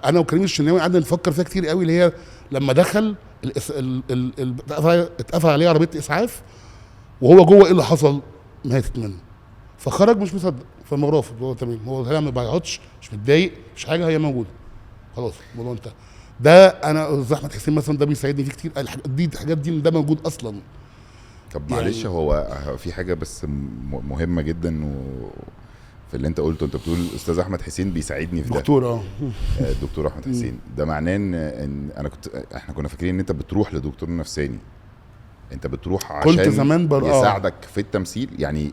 S3: انا وكريم الشناوي قعدنا نفكر فيها كتير قوي، اللي هي لما دخل اتقفل عليه عربيه اسعاف وهو جوه، ايه اللي حصل؟ ماتت منه. فخرج مش مصدق، فما رافض، هو تمام، هو ما بيقعدش، مش متضايق، مش حاجه، هي موجوده. خلاص الموضوع انتهى. ده انا استاذ احمد حسين مثلا ده بيساعدني فيه كتير، الحاجات دي ده موجود اصلا.
S1: طب معلش هو في حاجه بس مهمه جدا في اللي انت قلته، انت بتقول استاذ احمد حسين بيساعدني في ده.
S3: دكتور
S1: الدكتور احمد حسين ده معناه ان احنا كنا فاكرين ان انت بتروح لدكتور نفساني، انت بتروح عشان
S3: كنت زمان
S1: يساعدك في التمثيل، يعني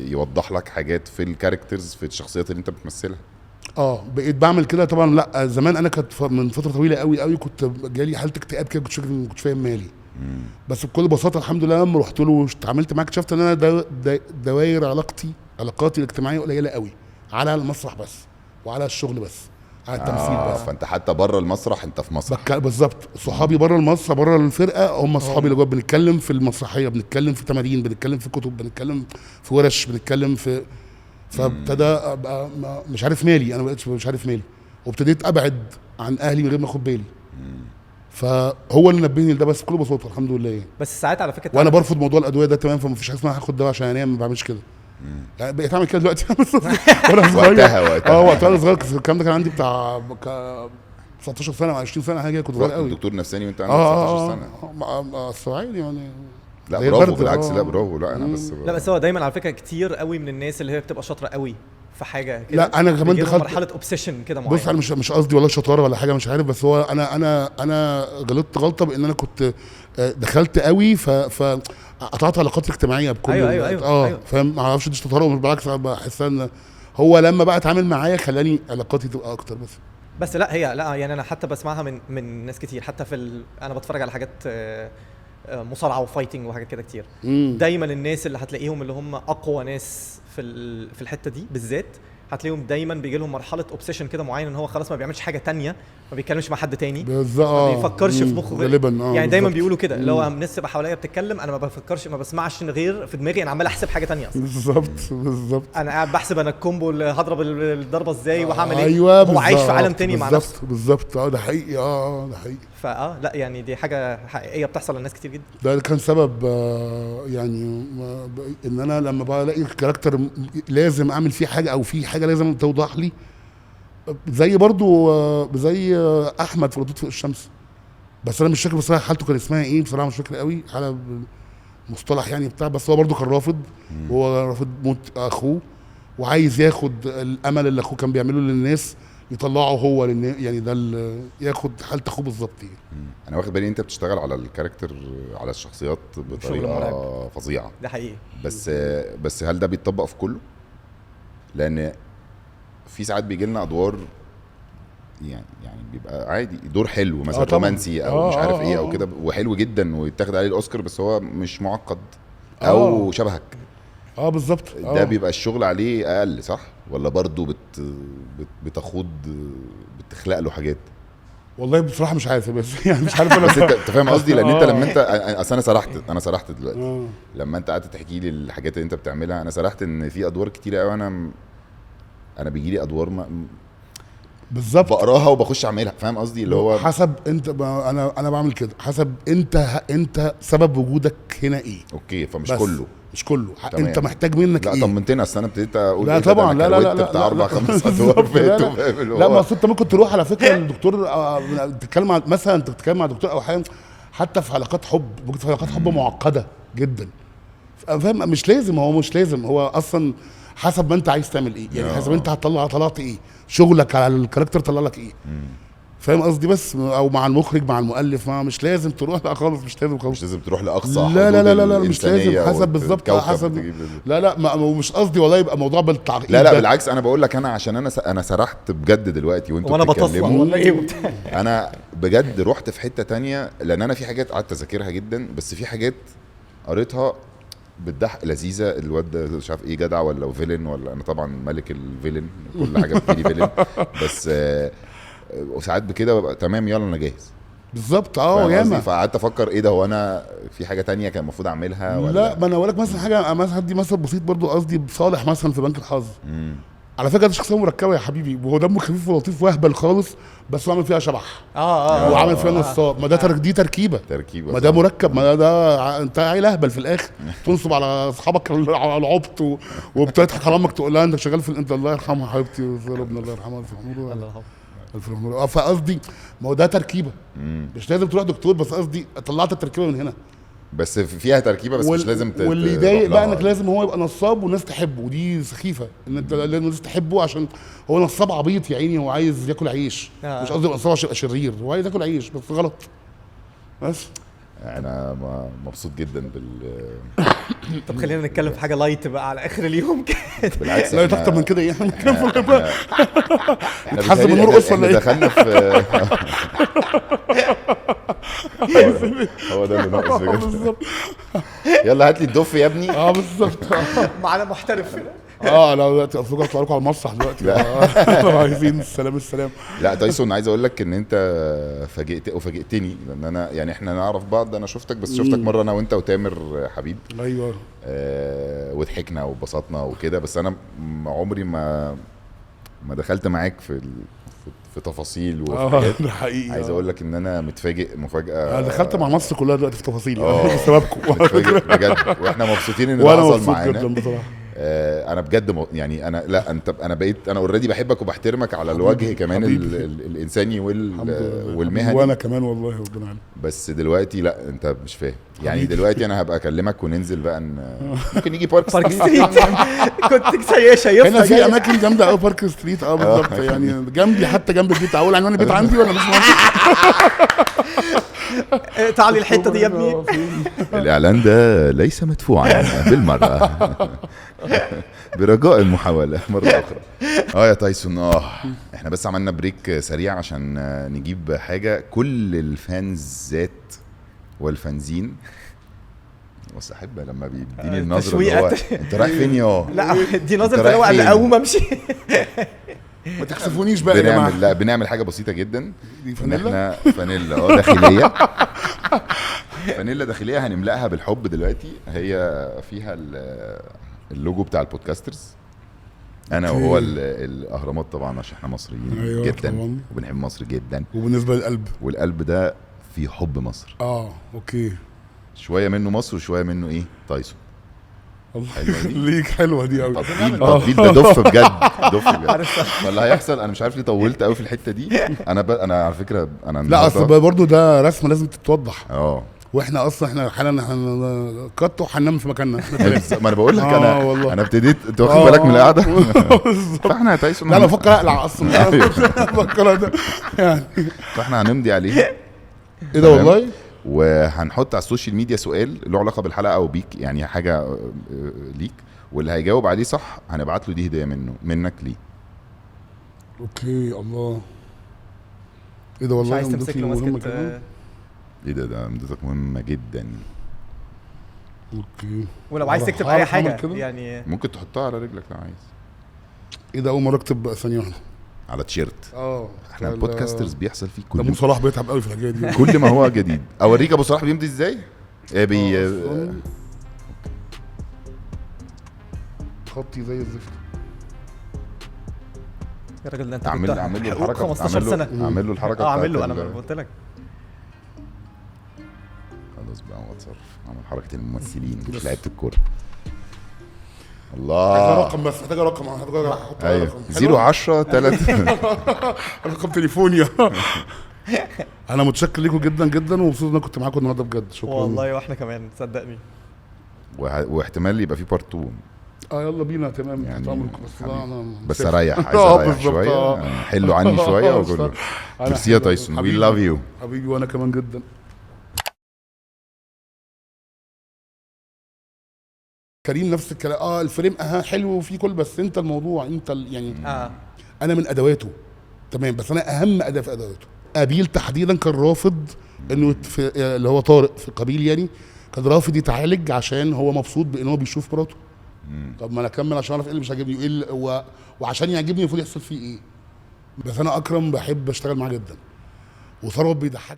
S1: يوضح لك حاجات في الكاركترز في الشخصيات اللي انت بتمثلها.
S3: بقيت بعمل كده طبعا. لا زمان انا كنت من فتره طويله قوي كنت جالي حاله اكتئاب كده، كنت فاهم مالي. بس بكل بساطه الحمد لله لما رحت له واتعاملت معاه اكتشفت ان انا دوائر علاقاتي الاجتماعيه قليله قوي على المسرح بس، وعلى الشغل بس، على التمثيل بس.
S1: فانت حتى بره المسرح انت في مسرح
S3: بالظبط. صحابي بره المسرح بره الفرقه هم صحابي اللي جوه، بنتكلم في المسرحيه، بنتكلم في تمارين، بنتكلم في كتب، بنتكلم في ورش، بنتكلم في فابتدى ابقى مش عارف مالي، انا بقيت مش عارف مالي، وابتديت ابعد عن اهلي من غير ما اخد بالي. فهو اللي نبهني لده بس بكل بساطه الحمد لله يعني.
S2: بس ساعات على فكره
S3: وانا برفض موضوع الادويه ده تمام، فما فيش حاجه اسمها هاخد دواء عشان انام، ما بعملش كده. يعني بقيت اعمل كده دلوقتي وانا صغير. وقتها انا صغير الكلام ده كان عندي بتاع 19 سنه او 20 سنه حاجه، كنت صغير قوي.
S1: دكتور نفساني وانت عندك 19 سنه؟
S3: الصعيدي يعني.
S1: لا برافو بالعكس، لا برافو. لا انا
S2: بس هو دايما على فكره كتير قوي من الناس اللي هي بتبقى شاطره قوي في حاجه كده.
S3: لا انا كمان دخلت
S2: مرحله اوبسيشن كده معينه.
S3: بص انا مش قصدي والله شطاره ولا حاجه، مش عارف، بس هو انا غلطت غلطه بان انا كنت دخلت قوي قطعت علاقاتي الاجتماعيه بكل
S2: أيوة.
S3: فاهم. ما اعرفش دي شطاره، بالعكس بحس ان هو لما بقى اتعامل معايا خلاني علاقاتي تبقى اكتر.
S2: بس لا يعني انا حتى بسمعها من ناس كتير، حتى انا بتفرج على حاجات مصارعه وفايتنج وحاجات كده كتير. دايما الناس اللي هتلاقيهم اللي هم اقوى ناس في الحته دي بالذات، هتلاقيهم دايما بيجي لهم مرحله اوبسيشن كده معين، ان هو خلاص ما بيعملش حاجه تانية، ما بيتكلمش مع حد تاني، ما بيفكرش في مخه
S3: غالبا.
S2: يعني دايما بيقولوا كده، اللي هو الناس تبقى حواليا بتتكلم، انا ما بسمعش غير في دماغي، انا عمال احسب حاجه تانية اصلا.
S3: بالظبط
S2: انا قاعد بحسب انا الكومبو اللي هضرب الضربه ازاي وهعمل ايه.
S3: ايوه
S2: هو عايش في عالم تاني مع نفسه.
S3: بالظبط. ده حقيقي. ده حقيقي.
S2: لا يعني دي حاجه حقيقيه بتحصل لناس كتير جدا.
S3: ده كان سبب يعني ان انا لما بلاقي الكاركتر لازم اعمل فيه حاجه، او في حاجه لازم توضح لي، زي برضو زي احمد في ردود فوق الشمس. بس انا مش فاكر بصراحه حالته كان اسمها ايه، بصراحه مش فاكر قوي على مصطلح يعني بتاع، بس هو برضو كان رافض، وهو رافض موت اخوه، وعايز ياخد الامل اللي اخوه كان بيعمله للناس يطلعه هو يعني ده ياخد حاله اخوه بالظبط يعني.
S1: انا واخد بالي انت بتشتغل على الكاركتر، على الشخصيات بطريقه فظيعه.
S2: ده حقيقي.
S1: بس هل ده بيتطبق في كله؟ لان في ساعات بيجي لنا ادوار يعني بيبقى عادي دور حلو مثلا رومانسي او مش عارف ايه او كده، وحلو جدا ويتاخد عليه الاوسكار، بس هو مش معقد او شبهك.
S3: بالظبط.
S1: ده بيبقى الشغل عليه اقل صح؟ ولا برضو بتخوض بتخلق له حاجات؟
S3: والله بصراحه مش عارف، بس يعني مش عارف انا.
S1: بس انت فاهم قصدي، لان انت لما انت انا سرحت دلوقتي لما انت قعدت تحكي لي الحاجات اللي انت بتعملها، انا سرحت ان في ادوار كتيره قوي انا بيجي لي ادوار
S3: بالظبط
S1: بقراها وبخش اعملها، فاهم قصدي، اللي هو
S3: حسب انت انا بعمل كده حسب انت سبب وجودك هنا ايه.
S1: اوكي، فمش كله
S3: تمام. انت محتاج منك
S1: لا
S3: ايه؟
S1: طمنتني، اصل انا ابتديت اقول
S3: لا طبعا لا
S1: بتاع 4 5 ادوار فاتوا.
S3: لا ما انت ممكن تروح على فكره الدكتور تتكلم مثلا، انت بتتكلم مع دكتور او حاجه، حتى في علاقات حب، ممكن في علاقات حب معقده جدا، فاهم؟ مش لازم هو اصلا حسب ما انت عايز تعمل ايه يعني، حسب انت طلعت ايه شغلك على الكاركتر، طلع لك ايه، فاهم قصدي؟ بس او مع المخرج مع المؤلف، ما مش لازم تروح لا خالص، مش لازم تروح
S1: لاقصى
S3: لا مش لازم، حسب بالظبط حسب. لا مش قصدي والله يبقى موضوع بالتعقيد.
S1: لا بالعكس، انا بقول لك انا عشان انا سرحت بجد دلوقتي وانتوا بتتكلموا
S2: ولا ايه
S1: انا بجد رحت في حته تانية، لان انا في حاجات قعدت اذاكرها جدا، بس في حاجات قريتها بتضحك لذيذه. الواد مش عارف ايه، جدع ولا فيلن، ولا انا طبعا ملك الفيلن، كل حاجه بتجيلي فيلن، بس وساعات بكده ببقى تمام يلا انا جاهز
S3: بالظبط. ياما
S1: فقعدت افكر ايه ده، هو انا في حاجه تانية كان المفروض اعملها ولا
S3: لا؟ ما انا اقول لك مثلا حاجه، مثلا دي مثل بسيط برضو، قصدي بصالح مثلا في بنك الحظ. على فكره دي شخصيه مركبه يا حبيبي، وهو دمه خفيف ولطيف واهبل خالص، بس هو عامل فيها شبح وعامل فيها نصاب. ما ده دي تركيبه ما ده مركب، ما ده انت عيل اهبل في الاخر تنصب على اصحابك على العبط وبتضحك على امك تقول لها انت شغال في انت الله يرحمها حبيبتي وربنا الله يرحمها في حموده فقصدي ما هو ده تركيبه، مش لازم تروح دكتور، بس قصدي طلعت التركيبه من هنا.
S1: بس فيها تركيبه، بس مش لازم
S3: واللي يضايق بقى انك لازم هو يبقى نصاب والناس تحبه، ودي سخيفه ان انت لازم الناس تحبه عشان هو نصاب عبيط يا عيني، هو عايز ياكل عيش. مش قصدي يبقى نصاب عشان يبقى شرير، هو عايز ياكل عيش بس غلط. بس
S1: انا مبسوط جدا
S2: طب خلينا نتكلم في حاجه لايت بقى على اخر اليوم كده.
S3: بالعكس لا اكتر من كده، يعني
S1: احنا
S3: نتحزم من نرقص ولا ايه؟
S1: دخلنا في هو ده اللي ناقص بجد. يلا هات لي الدف يا ابني.
S3: بالظبط.
S2: معانا محترف هنا.
S3: انا دلوقتي اصلا هطلع لكم على المسرح دلوقتي. عايزين السلام.
S1: لا تايسون، عايز اقول لك ان انت فاجئتني، لان انا يعني احنا نعرف بعض، انا شفتك بس شفتك مره انا وانت وتامر حبيب.
S3: ايوه.
S1: وضحكنا وبسطنا وكده، بس انا عمري ما دخلت معاك في تفاصيل وحاجات.
S3: ده حقيقي.
S1: عايز اقول لك ان انا متفاجئ مفاجاه.
S3: انا دخلت مع مصر كلها دلوقتي في تفاصيل بسببكم.
S1: متفاجئ بجد، واحنا مبسوطين ان ده حصل معانا.
S3: جدا بصراحه.
S1: انا بجد يعني انا بقيت انا اوريدي بحبك وبحترمك على الوجه كمان الانساني والمهني،
S3: وانا كمان والله ربنا يعلم.
S1: بس دلوقتي لا انت مش فاهم يعني. دلوقتي انا هبقى اكلمك وننزل بقى ممكن نيجي بارك ستريت.
S2: كنت شايفها
S3: هنا في اماكن جامده قوي بارك ستريت. بالظبط يعني جنبي، حتى جنب البيت. اقول عنوان البيت عندي ولا مش موجود؟
S2: تعالي الحته دي يا ابني.
S1: الاعلان ده ليس مدفوعا بالمره، برجاء المحاوله مره اخرى. يا تايسون، احنا بس عملنا بريك سريع عشان نجيب حاجه. كل الفانزات والفانزين وصاحبها لما بيديني النظره اللي هو انت رايح فين يا
S2: لا دي نظره هو انا اقوم امشي.
S3: ما تكسفونيش بقى يا جماعه.
S1: لا بنعمل حاجه بسيطه جدا. احنا فانيلا داخليه. فانيلا داخليه هنملاها بالحب دلوقتي. هي فيها اللوجو بتاع البودكاسترز، انا وهو الاهرامات طبعا عشان احنا مصريين.
S3: أيوة
S1: جدا
S3: طبعاً.
S1: وبنحب مصر جدا.
S3: وبالنسبه للقلب،
S1: والقلب ده في حب مصر.
S3: اوكي.
S1: شويه منه مصر وشويه منه ايه تايسون.
S3: ليك حلوه دي قوي.
S1: تطبيل ده دف بجد. دف بجد. فاللي هيحصل انا مش عارف ليه طولت قوي في الحته دي. انا على فكره
S3: لا اصل برضه ده رسمه لازم تتوضح. واحنا اصلا احنا حالا كات وهننام في مكاننا.
S1: ما انا بقول لك انا ابتديت. انت واخد بالك من القعده؟ فاحنا يا تايسون
S3: لا انا بفكر اقلع اصلا. بفكر ده يعني.
S1: فاحنا هنمضي عليه.
S3: ايه ده والله.
S1: وهنحط على السوشيال ميديا سؤال له علاقه بالحلقه او بيك، يعني حاجه ليك، واللي هيجاوب عليه صح هنبعت له دي هديه منك ليه.
S3: اوكي. الله. ايه ده والله.
S2: مش عايز تمسك له ماسكه.
S1: ايه ده مدتك مهمه جدا.
S3: اوكي.
S2: ولو عايز تكتب اي حاجه يعني
S1: ممكن تحطها على رجلك لو عايز.
S3: ايه ده اول مره اكتب ثانيه واحده
S1: على تيشيرت. احنا البودكاسترز بيحصل فيه
S3: كل ابو صلاح بيتعب قوي في الحاجات دي.
S1: كل ما هو جديد. اوريك ابو صلاح بيمضي ازاي.
S3: خطي زي الزفت.
S2: يا راجل ده انت
S1: اعمل له الحركه
S2: 15 سنه.
S1: اعمل له الحركه
S2: اعمل له. انا قلت لك
S1: خلاص بقى هو اتصرف. عمل حركه الممثلين مش لعيبه الكوره. الله.
S3: رقم بس محتاجه رقم.
S1: ايوه 010 3
S3: رقم تليفوني. انا متشكر لكم جدا جدا ومبسوط ان انا كنت معاكم النهارده بجد. شكرا
S2: والله. واحنا كمان صدقني.
S1: واحتمال يبقى في بارت 2.
S3: يلا بينا. تمام
S1: يعني بس اريح. عايز اريح شويه. حلوا عني شويه واقول له ميرسي يا تايسون. وي لاف يو
S3: حبيبي. وانا كمان جدا. كريم نفس الكلام. الفريم حلو وفي كل، بس انت الموضوع انت يعني انا من ادواته. تمام. بس انا اهم اداه في ادواته. قابيل تحديدا كان رافض انه اللي هو طارق في القبيل يعني كان رافض يتعالج عشان هو مبسوط بان هو بيشوف مراته. طب ما انا اكمل عشان اعرف ايه اللي مش عاجبني وايه وعشان يعجبني المفروض يحصل فيه ايه. بس انا اكرم بحب اشتغل معاه جدا، وثروت بيضحك.